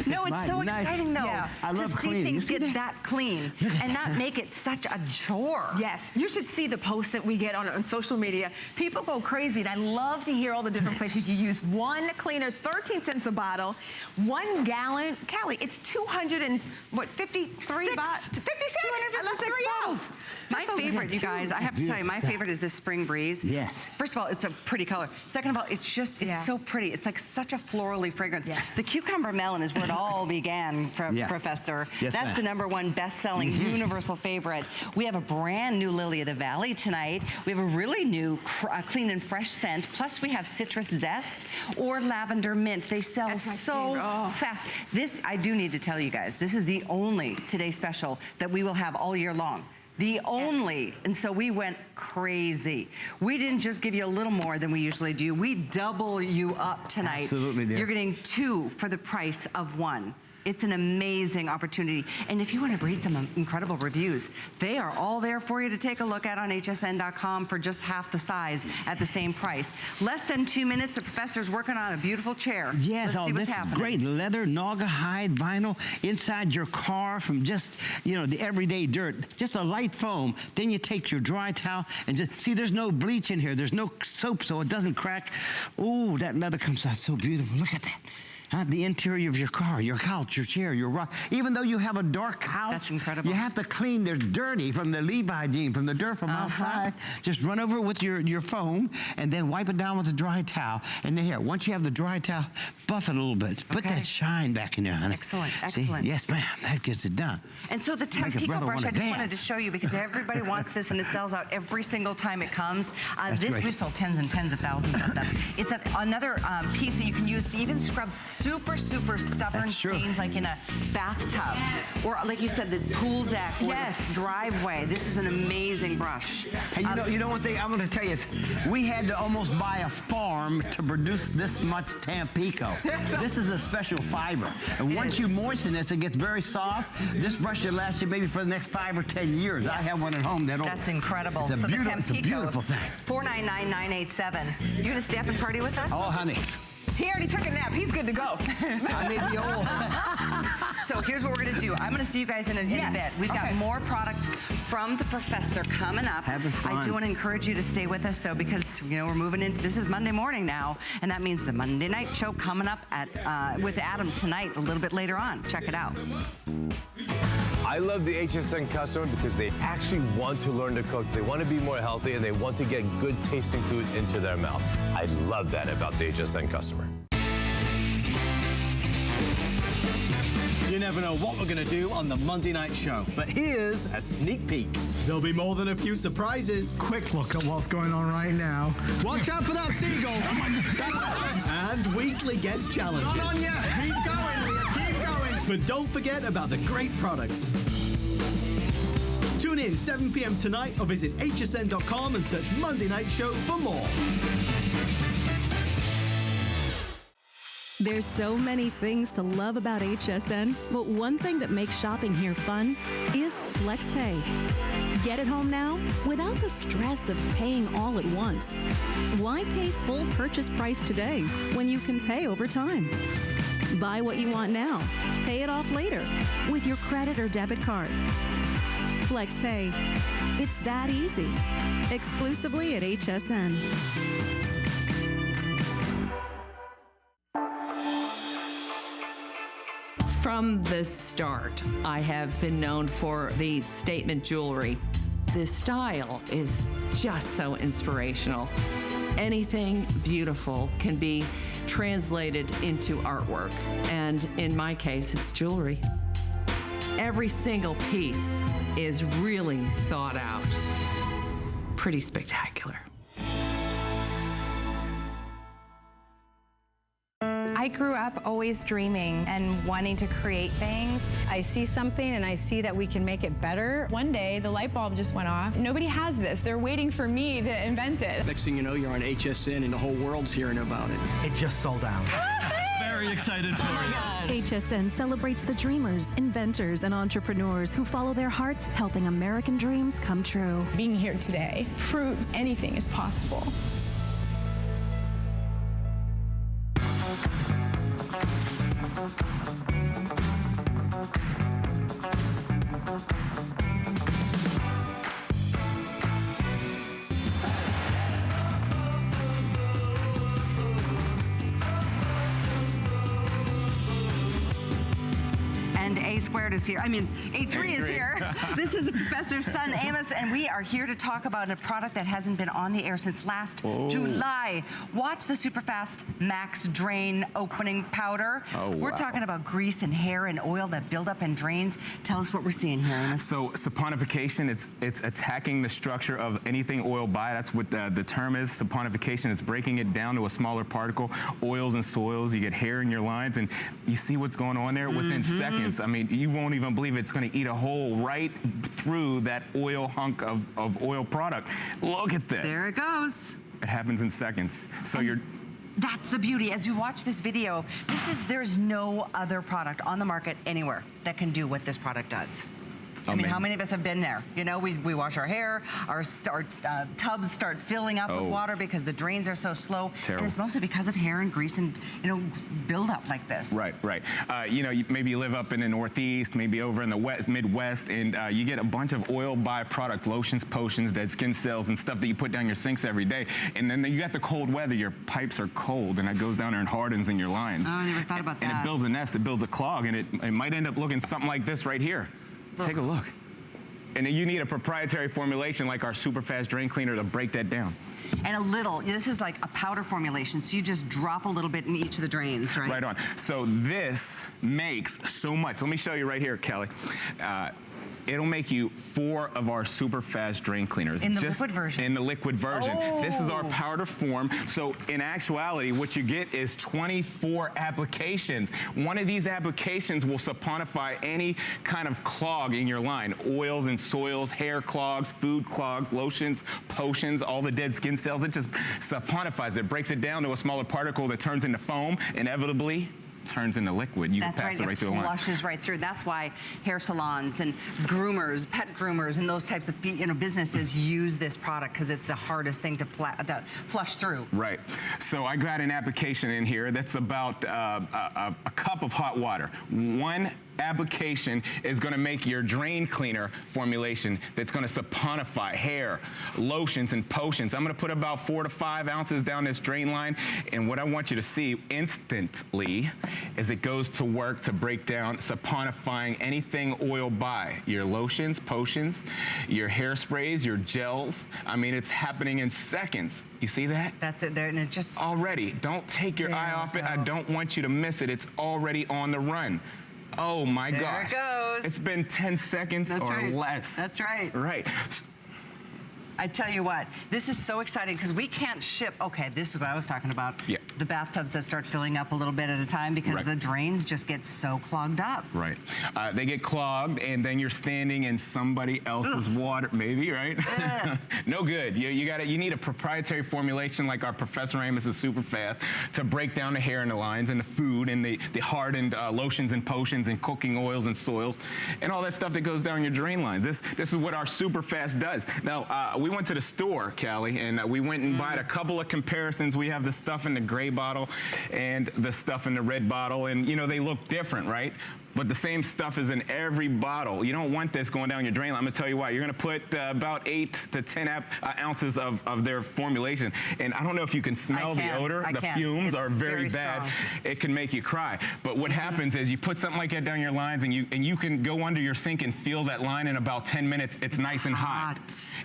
A: No, it's so
B: nice.
A: exciting, though,
C: Yeah.
B: I
A: to
B: love
A: see
B: cleaning.
A: things
B: You see
A: get that clean and not make it such a chore.
C: Yes, you should see the posts that we get on social media. People go crazy, and I love to hear all the different places you use. One cleaner, 13 cents a bottle, 1 gallon. Callie, it's 253 $56. I love
A: 256 bottles. My favorite, you guys, I have to tell you, my favorite is this Spring Breeze.
B: Yes.
A: First of all, it's a pretty color. Second of all, it's so pretty. It's like such a florally fragrance.
C: Yeah.
A: The cucumber melon is where it all began, Professor.
B: Yes,
A: That's the #1 best-selling universal favorite. We have a brand new Lily of the Valley tonight. We have a really new clean and fresh scent. Plus, we have citrus zest or lavender mint. They sell so fast. This, I do need to tell you guys, this is the only Today Special that we will have all year long. The only, and so we went crazy. We didn't just give you a little more than we usually do. We double you up tonight.
B: Absolutely, dear.
A: You're getting 2 for the price of 1. It's an amazing opportunity. And if you want to read some incredible reviews, they are all there for you to take a look at on hsn.com for just half the size at the same price. Less than 2 minutes, the professor's working on a beautiful chair.
B: Yes,
A: Let's see what's
B: this
A: happening.
B: is great. Leather, naugahyde, vinyl, inside your car from just, the everyday dirt. Just a light foam. Then you take your dry towel and just, see, there's no bleach in here. There's no soap, so it doesn't crack. Oh, that leather comes out so beautiful. Look at that. The interior of your car, your couch, your chair, your rock. Even though you have a dark couch,
A: that's incredible.
B: You have to clean. They're dirty from the Levi jean, from the dirt from outside. Just run over it with your foam and then wipe it down with a dry towel. And then here, once you have the dry towel, buff it a little bit. Put that shine back in there, honey.
A: Excellent,
B: See?
A: excellent.
B: Yes, ma'am. That gets it done.
A: And so the
B: Make a
A: Tempico
B: brother
A: brush,
B: wanna
A: I just wanted
B: dance.
A: to show you because everybody wants this and it sells out every single time it comes. This,
B: great.
A: we've sold tens and tens of thousands of them. It's another piece that you can use to even scrub super stubborn
B: That's true.
A: stains like in a bathtub. Or like you said, the pool deck or the driveway. This is an amazing brush.
B: Hey, you know one thing I'm going to tell you is we had to almost buy a farm to produce this much Tampico. This is a special fiber. And once you moisten this, it gets very soft. This brush will last you maybe for the next 5 or 10 years. I have one at home that'll.
A: That's incredible.
B: It's a,
A: so
B: it's a beautiful thing.
A: 499-987. You gonna stay up and party with us?
B: Oh, honey.
C: He already took a nap. He's good to go.
B: I may be old.
A: So here's what we're gonna do. I'm gonna see you guys in a bit. We've got more products from the professor coming up.
B: Having fun.
A: I do want to encourage you to stay with us though, because we're moving into, this is Monday morning now, and that means the Monday night show coming up at with Adam tonight a little bit later on. Check it out.
F: I love the HSN customer because they actually want to learn to cook. They want to be more healthy and they want to get good tasting food into their mouth. I love that about the HSN customer.
G: You never know what we're going to do on the Monday night show, but here's a sneak peek. There'll be more than a few surprises.
H: Quick look at what's going on right now.
G: Watch out for that seagull. And weekly guest challenges.
H: Come on, yeah. Keep going, Leah. Keep going.
G: But don't forget about the great products. Tune in 7 p.m. tonight or visit hsn.com and search Monday Night Show for more.
I: There's so many things to love about HSN, but one thing that makes shopping here fun is FlexPay. Get it home now without the stress of paying all at once. Why pay full purchase price today when you can pay over time? Buy what you want now, pay it off later with your credit or debit card. FlexPay. It's that easy. Exclusively at HSN.
J: From the start, I have been known for the statement jewelry. The style is just so inspirational. Anything beautiful can be translated into artwork, and in my case, it's jewelry. Every single piece is really thought out. Pretty spectacular.
K: I grew up always dreaming and wanting to create things.
L: I see something and I see that we can make it better.
K: One day, the light bulb just went off. Nobody has this. They're waiting for me to invent it.
H: Next thing you know, you're on HSN and the whole world's hearing about it. It just sold out. Very excited for you.
I: HSN celebrates the dreamers, inventors, and entrepreneurs who follow their hearts, helping American dreams come true.
K: Being here today proves anything is possible.
A: squared is here. I mean, A3 is here. This is the professor's son, Amos, and we are here to talk about a product that hasn't been on the air since last July. Watch the Superfast Max Drain Opening Powder. We're talking about grease and hair and oil that build up and drains. Tell us what we're seeing here, Amos.
M: So saponification, it's attacking the structure of anything oil by. That's what the term is, saponification. It's breaking it down to a smaller particle. Oils and soils, you get hair in your lines, and you see what's going on there within seconds. I mean, you won't even believe it's going to eat a hole right through that oil hunk of oil product. Look at that.
A: There it goes.
M: It happens in seconds. So
A: That's the beauty. As you watch this video, there's no other product on the market anywhere that can do what this product does. I mean, how many of us have been there? You know, we wash our hair, our tubs start filling up with water because the drains are so slow.
M: Terrible.
A: And it's mostly because of hair and grease and, buildup like this.
M: Right. Maybe you live up in the Northeast, maybe over in the Midwest, and you get a bunch of oil byproduct, lotions, potions, dead skin cells, and stuff that you put down your sinks every day. And then you got the cold weather, your pipes are cold, and it goes down there and hardens in your lines.
A: Oh, I never thought about that.
M: And it builds a nest, it builds a clog, and it might end up looking something like this right here. Take a look. And then you need a proprietary formulation like our super fast drain cleaner to break that down.
A: And this is like a powder formulation, so you just drop a little bit in each of the drains, right?
M: Right on. So this makes so much. Let me show you right here, Kelly. It'll make you 4 of our super fast drain cleaners.
A: In the liquid version?
M: In the liquid version. This is our powder form. So in actuality, what you get is 24 applications. One of these applications will saponify any kind of clog in your line. Oils and soils, hair clogs, food clogs, lotions, potions, all the dead skin cells. It just saponifies it, breaks it down to a smaller particle that turns into foam, inevitably turns into liquid. You can pass it right through the line.
A: Flushes right through. That's why hair salons and groomers, pet groomers, and those types of businesses use this product because it's the hardest thing to flush through.
M: Right. So I got an application in here that's about a cup of hot water. One application is going to make your drain cleaner formulation that's going to saponify hair, lotions, and potions. I'm going to put about 4 to 5 ounces down this drain line, and what I want you to see instantly is it goes to work to break down saponifying anything oil by. Your lotions, potions, your hairsprays, your gels. I mean, it's happening in seconds. You see that?
A: That's it there, and it just...
M: Already. Don't take your eye off it. I don't want you to miss it. It's already on the run. Oh my gosh.
A: There it goes.
M: It's been 10 seconds or less.
A: That's right.
M: Right.
A: I tell you what, this is so exciting because we can't ship, this is what I was talking about.
M: Yeah.
A: The bathtubs that start filling up a little bit at a time because the drains just get so clogged up.
M: Right. They get clogged and then you're standing in somebody else's water, maybe, right? No good. You need a proprietary formulation like our Professor Amos is super fast to break down the hair in the lines and the food and the hardened lotions and potions and cooking oils and soils and all that stuff that goes down your drain lines. This is what our super fast does. Now, we went to the store, Callie, and we went and bought a couple of comparisons. We have the stuff in the gray bottle and the stuff in the red bottle, and they look different, right? But the same stuff is in every bottle. You don't want this going down your drain line. I'm gonna tell you why. You're gonna put about 8 to 10 ounces of their formulation. And I don't know if you can smell the odor. The fumes are very bad. It can make you cry. But what happens is you put something like that down your lines and you can go under your sink and feel that line in about 10 minutes. It's nice and hot.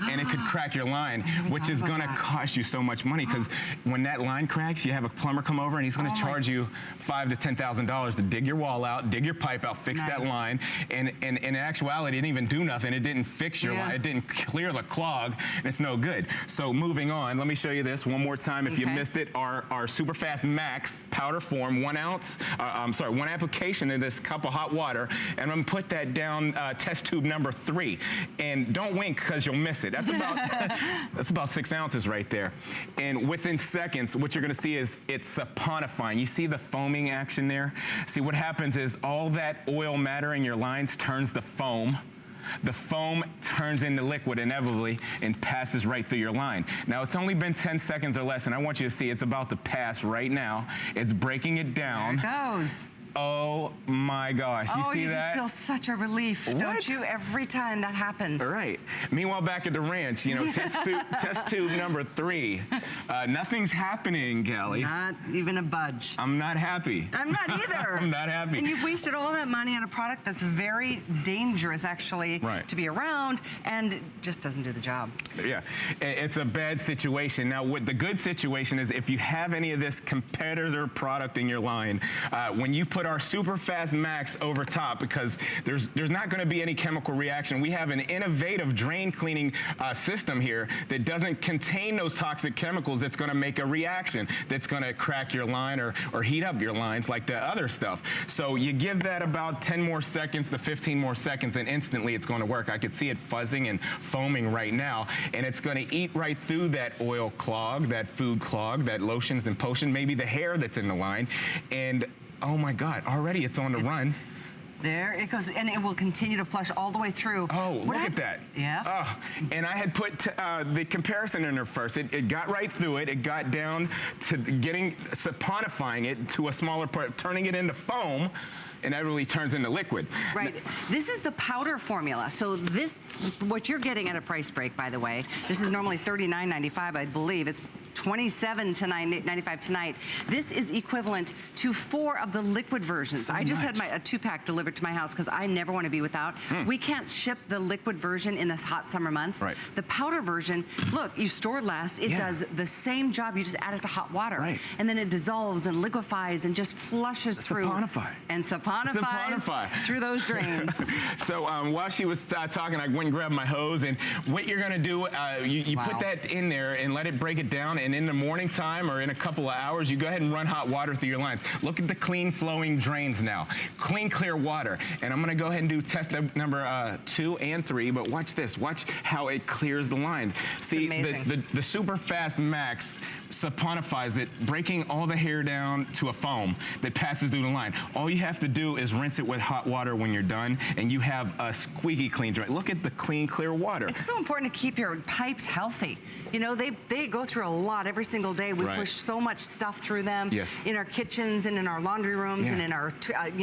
M: And it could crack your line, which is gonna cost you so much money because when that line cracks, you have a plumber come over and he's gonna charge you $5,000 to $10,000 to dig your wall out, dig your pipe out, fix that line, and in actuality, it didn't even do nothing. It didn't fix your line. It didn't clear the clog, and it's no good. So moving on, let me show you this one more time. If you missed it, our Super Fast Max powder form, 1 ounce, one application in this cup of hot water, and I'm gonna put that down test tube number 3. And don't wink because you'll miss it. That's about that's about 6 ounces right there. And within seconds, what you're gonna see is it's saponifying. You see the foaming action there? See, what happens is all that oil matter in your lines turns to foam. The foam turns into liquid inevitably and passes right through your line. Now, it's only been 10 seconds or less, and I want you to see it's about to pass right now. It's breaking it down.
A: There it goes.
M: Oh my gosh, you see
A: you
M: that?
A: just feel such a relief, don't you? Every time that happens.
M: All right. Meanwhile, back at the ranch, you know, test tube number 3. Nothing's happening, Callie.
A: Not even a budge.
M: I'm not happy.
A: I'm not either.
M: I'm not happy.
A: And you've wasted all that money on a product that's very dangerous, actually, to be around, and just doesn't do the job.
M: Yeah, it's a bad situation. Now, what the good situation is, if you have any of this competitor product in your line, when you put our Super Fast Max over top, because there's not going to be any chemical reaction. We have an innovative drain cleaning system here that doesn't contain those toxic chemicals that's going to make a reaction that's going to crack your line or heat up your lines like the other stuff. So you give that about 10 more seconds to 15 more seconds, and instantly it's going to work. I could see it fuzzing and foaming right now, and it's going to eat right through that oil clog, that food clog, that lotions and potion, maybe the hair that's in the line, and oh my God, already it's on the run.
A: There it goes, and it will continue to flush all the way through.
M: Oh, look at that.
A: Yeah.
M: Oh, and I had put the comparison in there first. It got right through it. It got down to saponifying it to a smaller part, turning it into foam, and that really turns into liquid.
A: Right. This is the powder formula. So this, what you're getting at a price break, by the way, this is normally $39.95, I believe. It's $27.95 tonight. This is equivalent to 4 of the liquid versions.
M: So
A: I just
M: much.
A: had a 2-pack delivered to my house because I never want to be without. We can't ship the liquid version in this hot summer months.
M: Right.
A: The powder version, look, you store less. It does the same job. You just add it to hot water.
M: Right.
A: And then it dissolves and liquefies and just flushes through.
M: Saponify.
A: And saponifies through those drains.
M: So while she was talking, I went and grabbed my hose, and what you're gonna do, you put that in there and let it break it down, and in the morning time or in a couple of hours, you go ahead and run hot water through your lines. Look at the clean flowing drains now. Clean, clear water. And I'm gonna go ahead and do test number 2 and 3, but watch this. Watch how it clears the line. See, the Super Fast Max saponifies it, breaking all the hair down to a foam that passes through the line. All you have to do is rinse it with hot water when you're done, and you have a squeaky clean drain. Look at the clean, clear water.
A: It's so important to keep your pipes healthy. You know, they go through a lot every single day. We push so much stuff through them in our kitchens and in our laundry rooms and in our,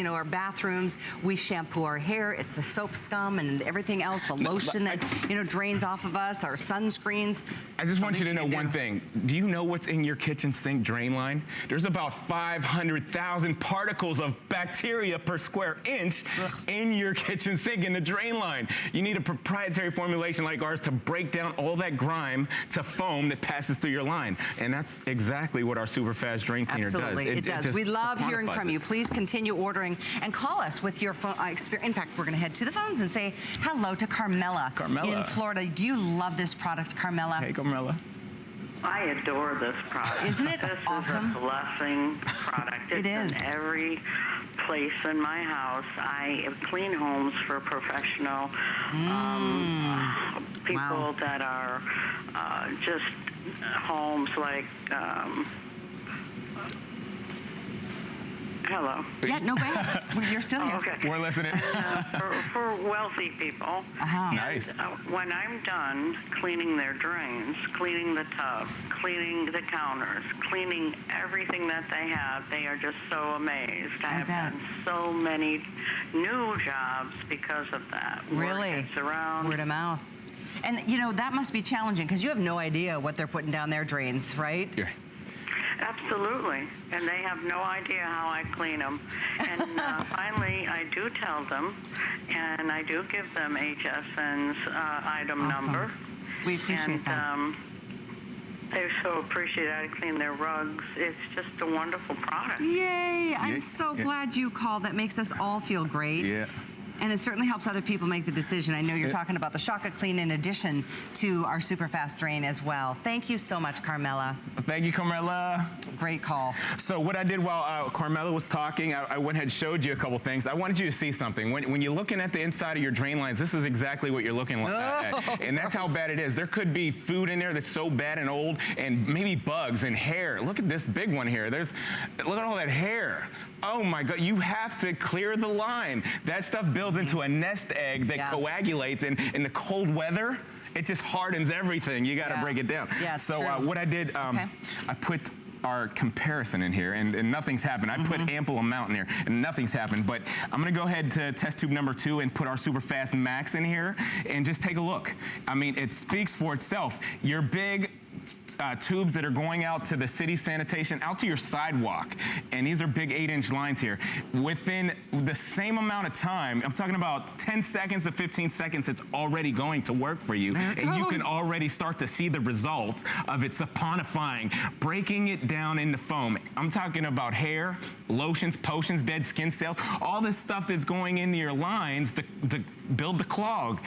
A: our bathrooms. We shampoo our hair. It's the soap scum and everything else, the lotion that, drains off of us, our sunscreens.
M: I just want you to know one thing. Do you know what's in your kitchen sink drain line? There's about 500,000 particles of bacteria per square inch in your kitchen sink in the drain line. You need a proprietary formulation like ours to break down all that grime to foam that passes through your line. And that's exactly what our Super Fast Drain Cleaner does.
A: Absolutely, it does. We love hearing from you. Please continue ordering and call us with your phone experience. In fact, we're going to head to the phones and say hello to Carmela in Florida. Do you love this product, Carmela?
M: Hey, Carmela.
N: I adore this product.
A: Isn't it awesome?
N: This is a blessing product.
A: It is.
N: In every place in my house. I clean homes for professional people that are just homes like hello.
A: Yeah, no, go ahead. You're still here.
N: Okay.
M: We're listening.
N: For wealthy people.
M: Nice.
N: When I'm done cleaning their drains, cleaning the tub, cleaning the counters, cleaning everything that they are just so amazed. I have done so many new jobs because of that.
A: Really? Word of mouth. And, that must be challenging because you have no idea what they're putting down their drains, right?
M: Yeah.
N: Absolutely, and they have no idea how I clean them. And finally, I do tell them, and I do give them HSN's item number.
A: We appreciate that.
N: They so appreciate it. I clean their rugs. It's just a wonderful product.
A: Yay! I'm so glad you called. That makes us all feel great.
M: Yeah.
A: And it certainly helps other people make the decision. I know you're talking about the Shaka Clean in addition to our Super Fast Drain as well. Thank you so much, Carmela.
M: Thank you, Carmela.
A: Great call.
M: So what I did while Carmela was talking, I went ahead and showed you a couple things. I wanted you to see something. When you're looking at the inside of your drain lines, this is exactly what you're looking at. And that's how bad it is. There could be food in there that's so bad and old, and maybe bugs and hair. Look at this big one here. Look at all that hair. Oh my God, you have to clear the line. That stuff builds into a nest egg that coagulates, and in the cold weather, it just hardens everything. You gotta break it down.
A: Yeah,
M: so what I did, I put our comparison in here, and nothing's happened. I put ample amount in here, and nothing's happened. But I'm going to go ahead to test tube number 2 and put our Super Fast Max in here, and just take a look. I mean, it speaks for itself. Your big tubes that are going out to the city sanitation, out to your sidewalk, and these are big 8-inch lines here. Within the same amount of time, I'm talking about 10 seconds to 15 seconds, it's already going to work for you, and you can already start to see the results of it saponifying, breaking it down into foam. I'm talking about hair, lotions, potions, dead skin cells, all this stuff that's going into your lines to build the clog.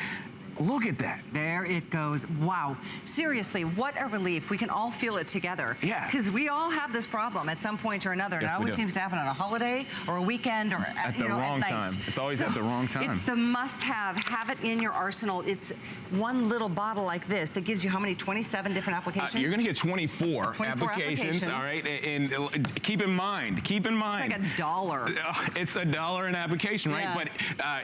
M: Look at that.
A: There it goes. Wow. Seriously, what a relief. We can all feel it together.
M: Yeah.
A: Because we all have this problem at some point or another. And it always seems to happen on a holiday or a weekend or
M: at the wrong time. It's always at the wrong time.
A: It's the must-have. Have it in your arsenal. It's one little bottle like this that gives you how many? 27 different applications?
M: You're going to get 24 applications. All right. And keep in mind.
A: It's like $1.
M: It's $1 an application, right? But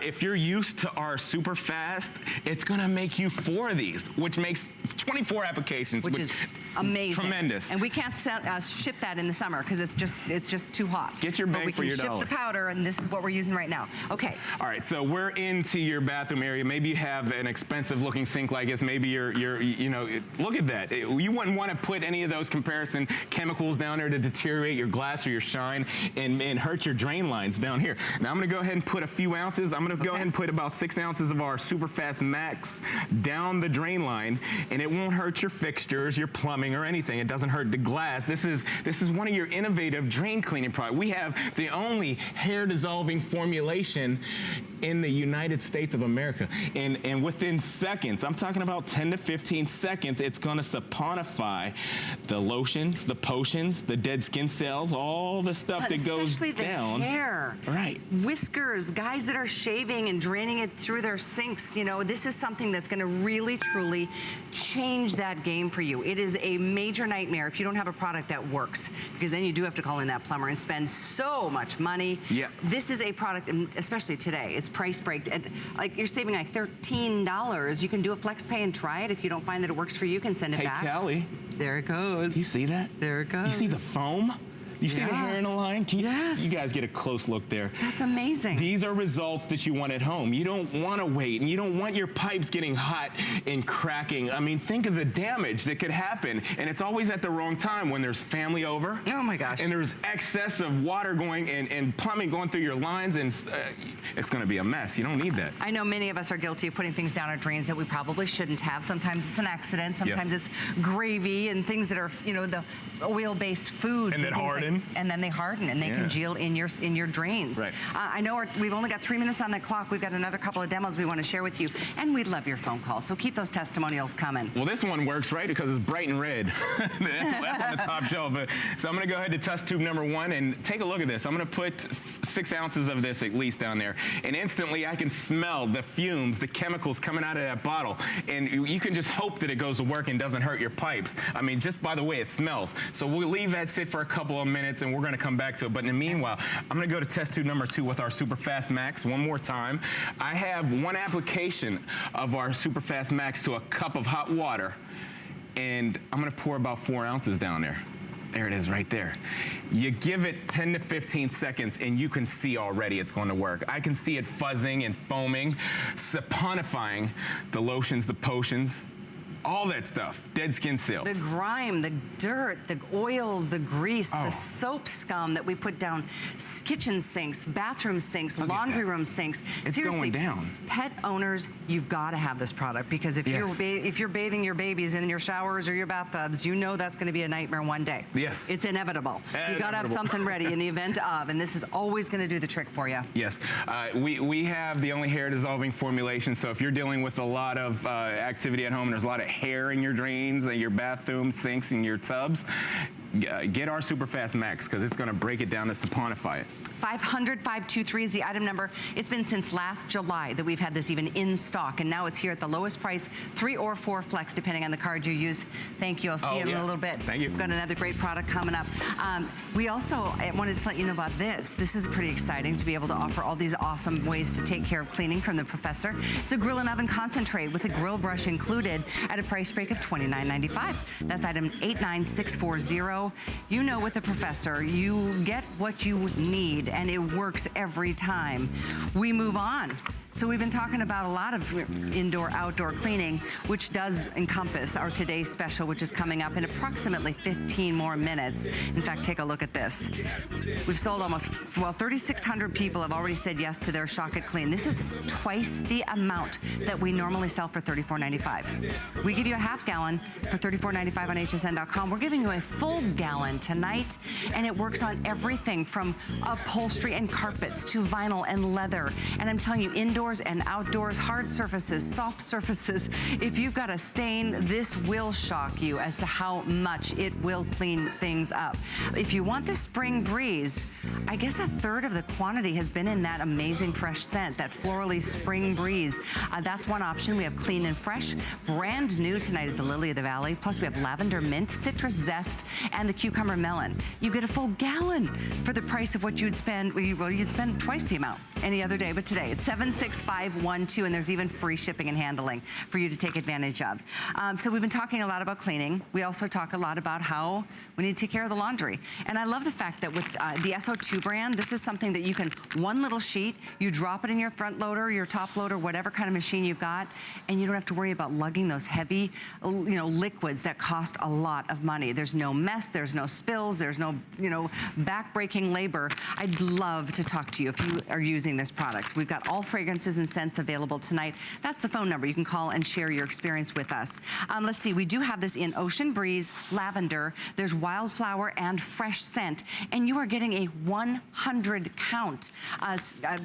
M: if you're used to our Super Fast, it's going to make you 4 of these, which makes 24 applications,
A: which is amazing,
M: tremendous.
A: And we can't ship that in the summer because it's just too hot.
M: Get your bang for your dollar.
A: We can ship the powder, and this is what we're using right now. Okay.
M: All right, so we're into your bathroom area. Maybe you have an expensive-looking sink like this. Maybe you know, look at that. You wouldn't want to put any of those comparison chemicals down there to deteriorate your glass or your shine and hurt your drain lines down here. Now I'm going to go ahead and put a few ounces. I'm going to go ahead and put about 6 ounces of our Super Fast Max down the drain line, and it won't hurt your fixtures, your plumbing, or anything. It doesn't hurt the glass. This is one of your innovative drain cleaning products. We have the only hair dissolving formulation in the United States of America, and within seconds, I'm talking about 10 to 15 seconds, it's going to saponify the lotions, the potions, the dead skin cells, all the stuff that goes down.
A: Especially the hair,
M: right?
A: Whiskers, guys that are shaving and draining it through their sinks. You know, this is something that's going to really, truly change that game for you. It is a major nightmare if you don't have a product that works, because then you do have to call in that plumber and spend so much money.
M: Yeah.
A: This is a product, and especially today, it's price breaked. Like, you're saving like $13. You can do a flex pay and try it. If you don't find that it works for you, you can send it back.
M: Hey, Callie.
A: There it goes.
M: You see that?
A: There it goes.
M: You see the foam? You see the hair in the line? You guys get a close look there.
A: That's amazing.
M: These are results that you want at home. You don't want to wait, and you don't want your pipes getting hot and cracking. I mean, think of the damage that could happen, and it's always at the wrong time when there's family over.
A: Oh my gosh.
M: And there's excess of water going and plumbing going through your lines, and it's going to be a mess. You don't need that.
A: I know many of us are guilty of putting things down our drains that we probably shouldn't have. Sometimes it's an accident. Sometimes it's gravy and things that are, you know, the oil-based foods.
M: And then harden.
A: And then they harden and they congeal in your drains.
M: Right.
A: I know we've only got 3 minutes on the clock. We've got another couple of demos we want to share with you, and we'd love your phone calls. So keep those testimonials coming.
M: Well, this one works, right? Because it's bright and red. that's on the top shelf. So I'm going to go ahead to test tube number 1 and take a look at this. I'm going to put 6 ounces of this at least down there, and instantly I can smell the fumes, the chemicals coming out of that bottle, and you can just hope that it goes to work and doesn't hurt your pipes. I mean, just by the way it smells. So we'll leave that sit for a couple of minutes, and we're going to come back to it. But in the meanwhile, I'm going to go to test tube number 2 with our Super Fast Max one more time. I have 1 application of our Super Fast Max to a cup of hot water, and I'm going to pour about 4 ounces down there. There it is right there. You give it 10 to 15 seconds and you can see already it's going to work. I can see it fuzzing and foaming, saponifying the lotions, the potions, all that stuff, dead skin cells.
A: The grime, the dirt, the oils, the grease, the soap scum that we put down kitchen sinks, bathroom sinks, laundry room sinks.
M: It's
A: Seriously,
M: going down.
A: Pet owners, you've got to have this product, because if you're bathing your babies in your showers or your bathtubs, you know that's going to be a nightmare one day.
M: Yes.
A: It's inevitable. You got to have something ready in the event of, and this is always going to do the trick for you.
M: Yes. We have the only hair dissolving formulation, so if you're dealing with a lot of activity at home and there's a lot of hair in your drains and your bathroom sinks and your tubs, get our Super Fast Max, because it's going to break it down to saponify it.
A: 500-523 is the item number. It's been since last July that we've had this even in stock, and now it's here at the lowest price, 3 or 4 flex, depending on the card you use. Thank you. I'll see you in a little bit.
M: Thank you.
A: We've got another great product coming up. We also wanted to let you know about this. This is pretty exciting to be able to offer all these awesome ways to take care of cleaning from the Professor. It's a grill and oven concentrate with a grill brush included at a price break of $29.95. That's item 89640. show, you know with the Professor, you get what you need and it works every time. We move on. So we've been talking about a lot of indoor, outdoor cleaning, which does encompass our today's special, which is coming up in approximately 15 more minutes. In fact, take a look at this. We've sold almost, well, 3,600 people have already said yes to their Shock It Clean. This is twice the amount that we normally sell for $34.95. We give you a half gallon for $34.95 on hsn.com. We're giving you a full gallon tonight, and it works on everything from upholstery and carpets to vinyl and leather. And I'm telling you, indoors and outdoors, hard surfaces, soft surfaces. If you've got a stain, this will shock you as to how much it will clean things up. If you want the spring breeze, I guess a third of the quantity has been in that amazing fresh scent, that florally spring breeze. That's one option. We have Clean and Fresh. Brand new tonight is the Lily of the Valley. Plus we have lavender mint, citrus zest, and the cucumber melon. You get a full gallon for the price of what you'd spend, well, you'd spend twice the amount any other day, but today it's 76512, and there's even free shipping and handling for you to take advantage of. So we've been talking a lot about cleaning. We also talk a lot about how we need to take care of the laundry. And I love the fact that with the SO2 brand, this is something that you can, one little sheet, you drop it in your front loader, your top loader, whatever kind of machine you've got, and you don't have to worry about lugging those heavy, liquids that cost a lot of money. There's no mess, there's no spills, there's no, back-breaking labor. I'd love to talk to you if you are using this product. We've got all fragrances and scents available tonight. That's the phone number. You can call and share your experience with us. Let's see, we do have this in Ocean Breeze, Lavender, there's Wildflower and Fresh Scent, and you are getting a 100 count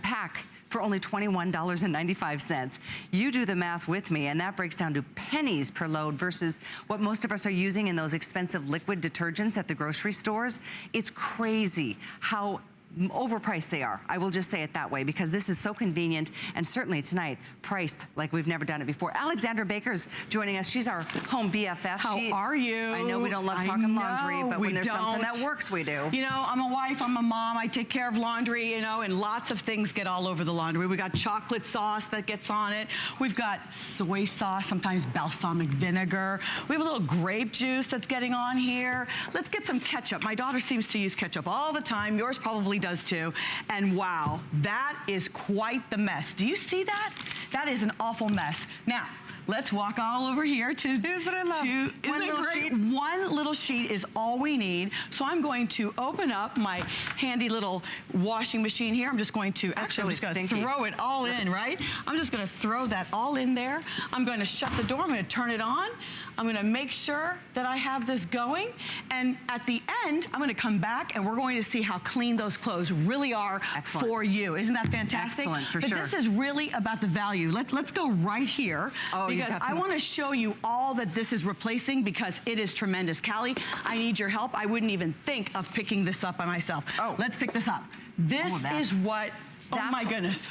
A: pack for only $21.95. You do the math with me, and that breaks down to pennies per load versus what most of us are using in those expensive liquid detergents at the grocery stores. It's crazy how overpriced they are. I will just say it that way because this is so convenient, and certainly tonight priced like we've never done it before. Alexandra Baker's joining us. She's our home BFF.
O: How are you?
A: I know we don't love talking laundry, but when there's something that works, we do.
O: I'm a wife, I'm a mom, I take care of laundry, and lots of things get all over the laundry. We got chocolate sauce that gets on it. We've got soy sauce, sometimes balsamic vinegar. We have a little grape juice that's getting on here. Let's get some ketchup. My daughter seems to use ketchup all the time. Yours probably does too. And wow, that is quite the mess. Do you see that? That is an awful mess. Now, let's walk all over here to...
A: Here's what I love. One little sheet.
O: One little sheet is all we need. So I'm going to open up my handy little washing machine here. I'm just going to... Actually, I'm just going to throw it all in, right? I'm just going to throw that all in there. I'm going to shut the door. I'm going to turn it on. I'm going to make sure that I have this going. And at the end, I'm going to come back and we're going to see how clean those clothes really are for you. Isn't that fantastic?
A: Excellent, for
O: sure. But this is really about the value. Let's go right here. Because I want to show you all that this is replacing because it is tremendous. Callie, I need your help. I wouldn't even think of picking this up by myself. Let's pick this up. This is what, oh my goodness.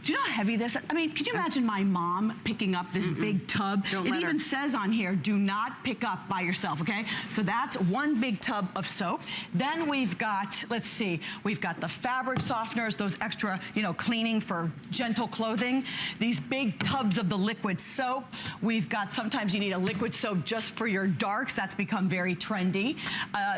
O: Do you know how heavy this is? I mean, can you imagine my mom picking up this big tub? It even says on here, do not pick up by yourself, okay? So that's one big tub of soap. Then we've got, let's see, we've got the fabric softeners, those extra, cleaning for gentle clothing. These big tubs of the liquid soap. We've got, sometimes you need a liquid soap just for your darks. That's become very trendy.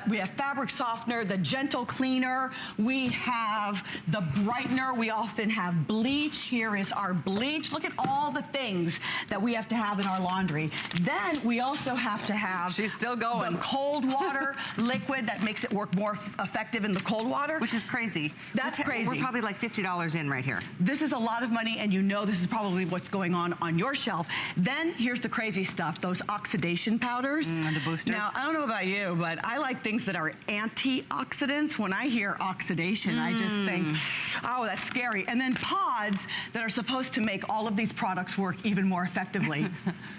O: We have fabric softener, the gentle cleaner. We have the brightener. We often have bleach. Here is our bleach. Look at all the things that we have to have in our laundry. Then we also have to have...
A: She's still going.
O: The cold water liquid that makes it work more effective in the cold water.
A: Which is crazy.
O: That's crazy.
A: We're probably like $50 in right here.
O: This is a lot of money, and this is probably what's going on your shelf. Then here's the crazy stuff, those oxidation powders.
A: And the boosters.
O: Now, I don't know about you, but I like things that are antioxidants. When I hear oxidation, I just think, oh, that's scary. And then pods that are supposed to make all of these products work even more effectively.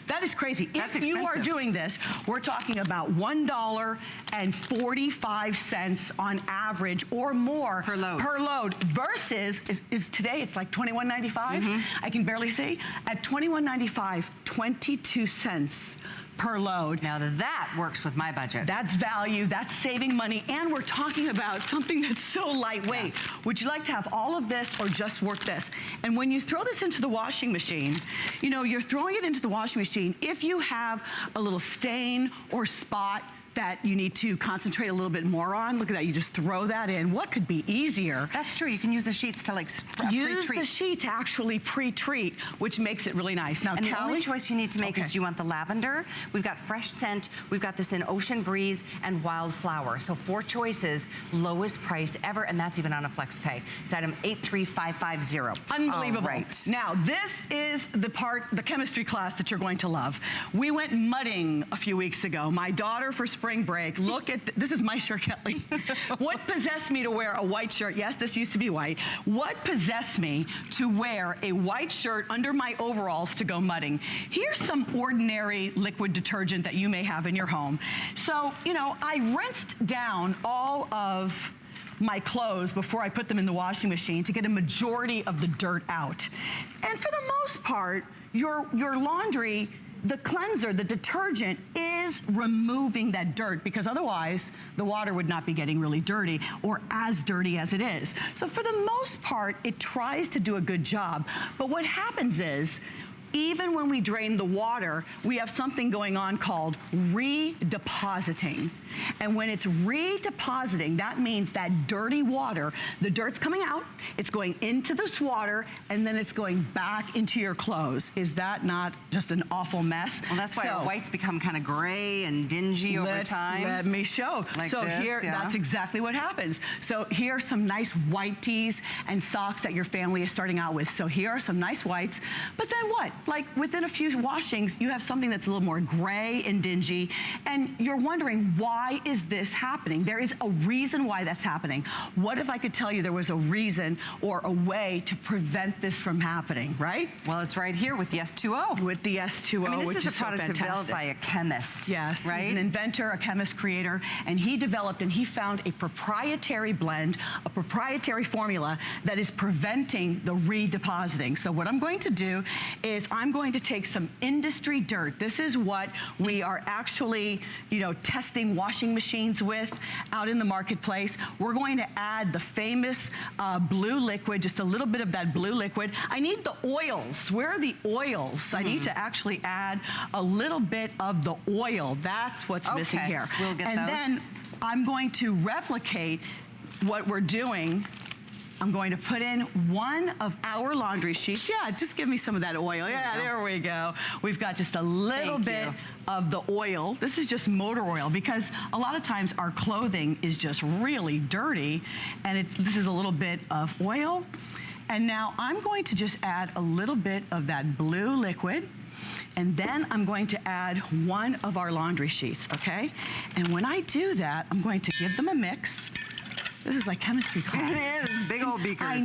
O: That is crazy.
A: That's
O: if you are doing this, we're talking about $1.45 on average or more per load versus is today it's like $21.95. I can barely see. At $21.95, 22 cents per load.
A: Now that works with my budget.
O: That's value, that's saving money, and we're talking about something that's so lightweight. Yeah. Would you like to have all of this or just work this? And when you throw this into the washing machine, you're throwing it into the washing machine. If you have a little stain or spot, that you need to concentrate a little bit more on. Look at that, you just throw that in. What could be easier?
A: That's true, you can use the sheets to like pre-treat.
O: Use the sheet to actually pre-treat, which makes it really nice. Now,
A: and
O: Callie,
A: the only choice you need to make is, do you want the lavender? We've got fresh scent, we've got this in ocean breeze and wildflower. So 4 choices, lowest price ever, and that's even on a flex pay. It's item 83550.
O: Unbelievable.
A: All right.
O: Now, this is the chemistry class that you're going to love. We went mudding a few weeks ago. My daughter for spring break, look at, this is my shirt, Kelly. What possessed me to wear a white shirt? Yes, this used to be white. What possessed me to wear a white shirt under my overalls to go mudding? Here's some ordinary liquid detergent that you may have in your home. So, you know, I rinsed down all of my clothes before I put them in the washing machine to get a majority of the dirt out. And for the most part, your laundry, the cleanser, the detergent is removing that dirt, because otherwise the water would not be getting really dirty or as dirty as it is. So for the most part, it tries to do a good job. But what happens is, even when we drain the water, we have something going on called redepositing. And when it's redepositing, that means that dirty water, the dirt's coming out, it's going into this water, and then it's going back into your clothes. Is that not just an awful mess?
A: Well, that's why our whites become kind of gray and dingy over time.
O: Let me show.
A: Like
O: so
A: this,
O: here,
A: yeah.
O: That's exactly what happens. So here are some nice white tees and socks that your family is starting out with. So here are some nice whites, but then what? Like within a few washings, you have something that's a little more gray and dingy, and you're wondering, why is this happening? There is a reason why that's happening. What if I could tell you there was a reason or a way to prevent this from happening, right?
A: Well, it's right here with the S2O.
O: With the S2O,
A: I mean, this
O: which
A: is a product
O: so
A: developed by a chemist.
O: Yes,
A: right?
O: He's an inventor, a chemist creator, and he developed and he found a proprietary blend, a proprietary formula that is preventing the redepositing. So what I'm going to do is I'm going to take some industry dirt. This is what we are actually, you know, testing washing machines with out in the marketplace. We're going to add the famous blue liquid, just a little bit of that blue liquid. I need the oils. Where are the oils? I need to actually add a little bit of the oil. That's what's missing here.
A: We'll get
O: and
A: those.
O: then I'm going to replicate what we're doing. I'm going to put in one of our laundry sheets. Yeah, just give me some of that oil. Yeah, there we go. We've got just a little bit of the oil. This is just motor oil, because a lot of times our clothing is just really dirty, and this is a little bit of oil. And now I'm going to just add a little bit of that blue liquid. And then I'm going to add one of our laundry sheets, okay? And when I do that, I'm going to give them a mix. This is like chemistry class.
A: It is, big old beakers.
O: I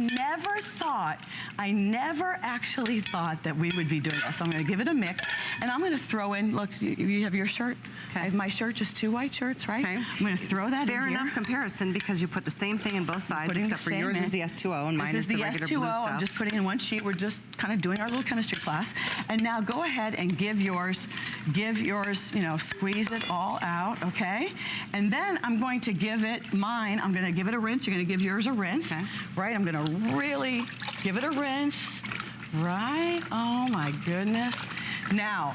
O: never actually thought that we would be doing this. So I'm gonna give it a mix, and I'm gonna throw in, look, you have your shirt.
A: Okay.
O: I have my shirt, just 2 white shirts, right?
A: Okay.
O: I'm gonna throw that in here.
A: Fair enough comparison, because you put the same thing in both sides, except for yours is the S2O and mine is the regular blue stuff.
O: I'm just putting in one sheet. We're just kind of doing our little chemistry class. And now go ahead and give yours, you know, squeeze it all out, okay? And then I'm going to give it mine. I'm gonna give it a rinse. You're gonna give yours a rinse, right? I'm gonna really give it a rinse, right? Oh my goodness. Now,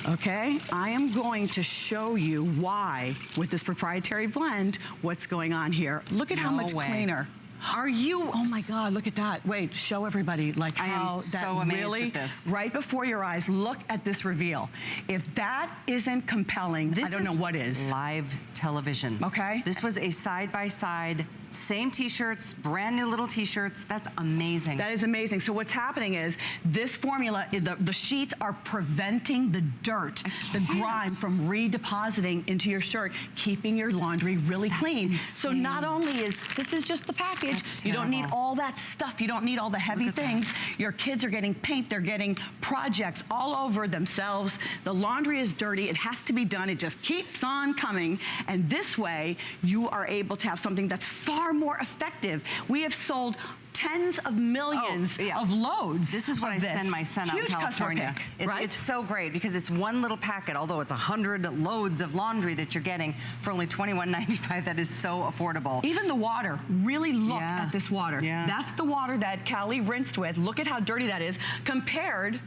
O: okay, I am going to show you why, with this proprietary blend, what's going on here. Look at how much cleaner.
A: Are you?
O: Oh my God, look at that. Wait, show everybody like how
A: I am so amazed
O: really,
A: at this.
O: right before your eyes, look at this reveal. If that isn't compelling, I don't know what is.
A: Live television.
O: Okay.
A: This was a side-by-side, same t-shirts, brand new little t-shirts. That's amazing.
O: That is amazing. So what's happening is this formula, the sheets are preventing the dirt, the grime from redepositing into your shirt, keeping your laundry really clean. So not only is, this is just the package, you don't need all that stuff, you don't need all the heavy things. Your kids are getting paint, they're getting projects all over themselves. The laundry is dirty, it has to be done, it just keeps on coming. And this way, you are able to have something that's far more effective. We have sold tens of millions of loads.
A: This is what I send my son out in California. It's so great, because it's one little packet, although it's 100 loads of laundry that you're getting for only $21.95. That is so affordable.
O: Even the water, really look at this water. That's the water that Callie rinsed with. Look at how dirty that is compared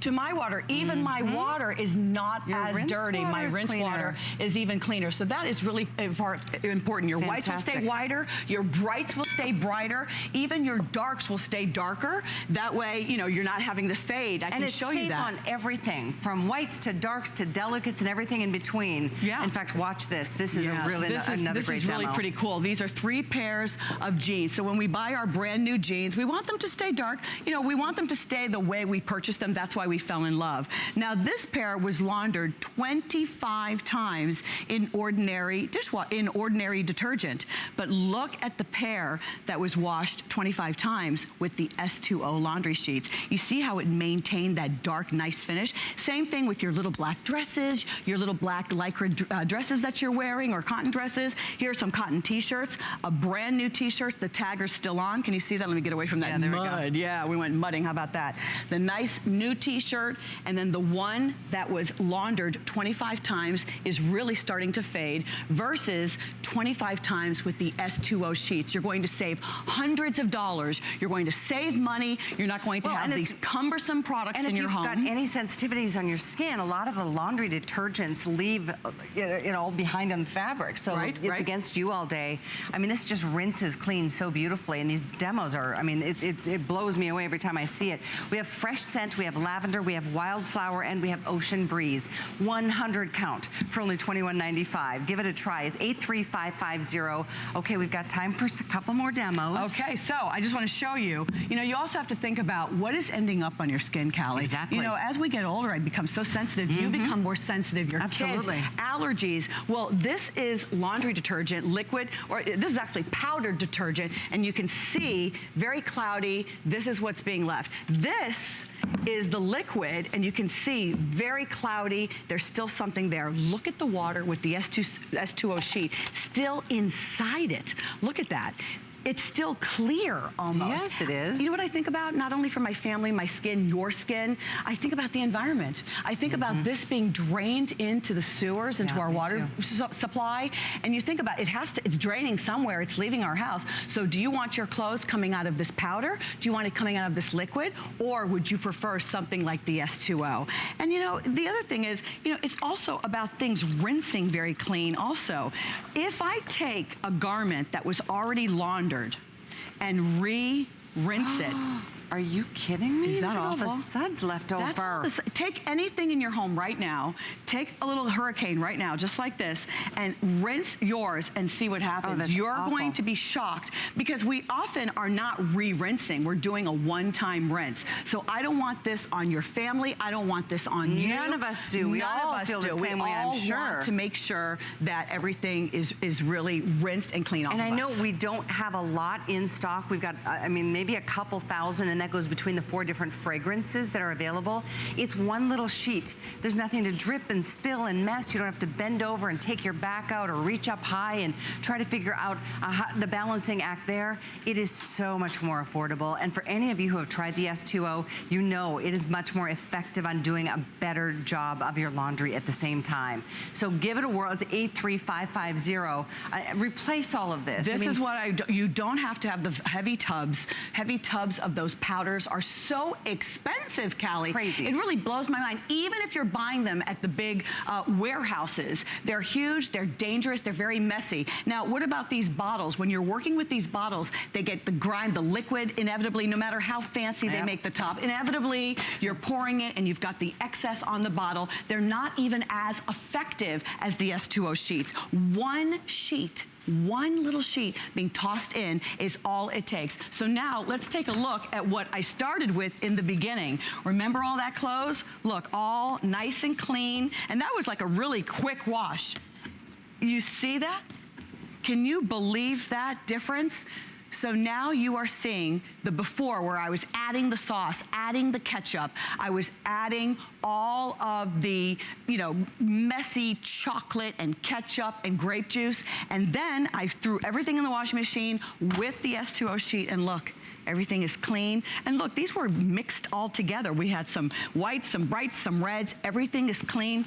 O: to my water. Even my water is not as dirty. My rinse water is even cleaner. So that is really important. Your whites will stay whiter, your brights will stay brighter, even your darks will stay darker. That way, you know, you're not having the fade. I can show you that.
A: And it's safe on everything, from whites to darks to delicates and everything in between. Yeah. In fact, watch this. This is another great demo.
O: This is really pretty cool. These are 3 pairs of jeans. So when we buy our brand new jeans, we want them to stay dark. You know, we want them to stay the way we purchased them. That's why we fell in love. Now, this pair was laundered 25 times in ordinary detergent. But look at the pair that was washed 25 times with the S2O laundry sheets. You see how it maintained that dark, nice finish? Same thing with your little black dresses, your little black lycra dresses that you're wearing, or cotton dresses. Here are some cotton t-shirts, a brand new t-shirt. The tagger's still on. Can you see that? Let me get away from that mud. Yeah, we went mudding. How about that? The nice new t-shirt, and then the one that was laundered 25 times is really starting to fade, versus 25 times with the S2O sheets. You're going to save hundreds of dollars. You're going to save money. You're not going to have these cumbersome products in your home.
A: And if you've got any sensitivities on your skin, a lot of the laundry detergents leave it all behind on the fabric. So it's against you all day. I mean, this just rinses clean so beautifully. And these demos are, I mean, it blows me away every time I see it. We have fresh scent, we have lavender, we have wildflower, and we have ocean breeze. 100 count for only $21.95. Give it a try. It's 83550. Okay, we've got time for a couple more demos.
O: Okay, so I just want to show you, you know, you also have to think about what is ending up on your skin, Callie.
A: Exactly.
O: You know, as we get older, I become so sensitive. You become more sensitive. Your kids, allergies. Well, this is laundry detergent, liquid, or this is actually powdered detergent, and you can see very cloudy. This is what's being left. This is the liquid, and you can see very cloudy. There's still something there. Look at the water with the S2O sheet still inside it. Look at that. It's still clear almost.
A: Yes, it is.
O: You know what I think about? Not only for my family, my skin, your skin, I think about the environment. I think about this being drained into the sewers, into our water supply. And you think about it's draining somewhere, it's leaving our house. So do you want your clothes coming out of this powder? Do you want it coming out of this liquid? Or would you prefer something like the S2O? And you know, the other thing is, you know, it's also about things rinsing very clean also. If I take a garment that was already laundered and rinse it.
A: Are you kidding me?
O: Is that
A: Look at
O: awful?
A: all the suds left over.
O: Take anything in your home right now, take a little hurricane right now, just like this, and rinse yours and see what happens. You're going to be shocked, because we often are not re-rinsing. We're doing a one-time rinse. So I don't want this on your family. I don't want this on you.
A: None of us do. We all feel the same way, I'm sure.
O: We all want to make sure that everything is really rinsed and clean off of us.
A: And I know we don't have a lot in stock. We've got, I mean, maybe a couple thousand, and that goes between the 4 different fragrances that are available. It's one little sheet. There's nothing to drip and spill and mess. You don't have to bend over and take your back out or reach up high and try to figure out the balancing act there. It is so much more affordable. And for any of you who have tried the S2O, you know it is much more effective on doing a better job of your laundry at the same time. So give it a whirl. It's 83550. Replace all of this.
O: This is what you don't have to have the heavy tubs. Heavy tubs of those powders are so expensive, Callie.
A: Crazy.
O: It really blows my mind. Even if you're buying them at the big warehouses, they're huge, they're dangerous, they're very messy. Now, what about these bottles? When you're working with these bottles, they get the grime, the liquid, inevitably, no matter how fancy they make the top, inevitably, you're pouring it and you've got the excess on the bottle. They're not even as effective as the S2O sheets. One little sheet being tossed in is all it takes. So now let's take a look at what I started with in the beginning. Remember all that clothes? Look, all nice and clean. And that was like a really quick wash. You see that? Can you believe that difference? So now you are seeing the before, where I was adding the sauce, adding the ketchup. I was adding all of the, you know, messy chocolate and ketchup and grape juice. And then I threw everything in the washing machine with the S2O sheet, and look, everything is clean. And look, these were mixed all together. We had some whites, some brights, some reds. Everything is clean.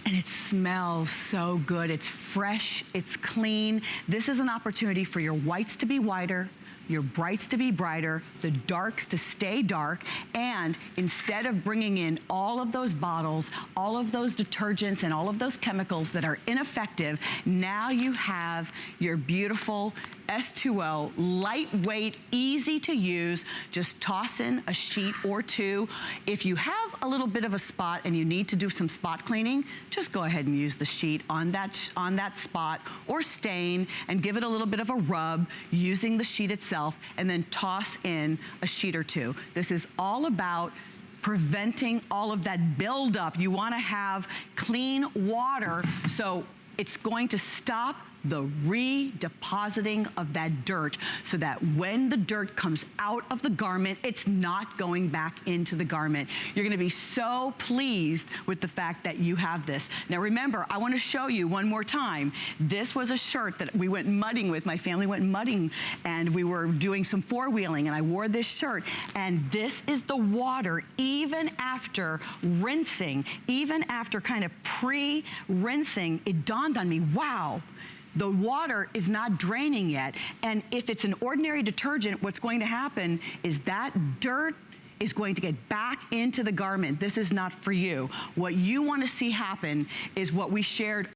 O: And it smells so good. It's fresh, it's clean. This is an opportunity for your whites to be whiter, your brights to be brighter, the darks to stay dark, and instead of bringing in all of those bottles, all of those detergents, and all of those chemicals that are ineffective, now you have your beautiful S2O, lightweight, easy to use. Just toss in a sheet or two. If you have a little bit of a spot and you need to do some spot cleaning, just go ahead and use the sheet on that spot or stain and give it a little bit of a rub using the sheet itself, and then toss in a sheet or two. This is all about preventing all of that buildup. You want to have clean water, so it's going to stop the redepositing of that dirt, so that when the dirt comes out of the garment, it's not going back into the garment. You're gonna be so pleased with the fact that you have this. Now remember, I wanna show you one more time. This was a shirt that we went mudding with. My family went mudding, and we were doing some four-wheeling, and I wore this shirt, and this is the water even after rinsing, even after kind of pre-rinsing. It dawned on me, wow, the water is not draining yet. And if it's an ordinary detergent, what's going to happen is that dirt is going to get back into the garment. This is not for you. What you want to see happen is what we shared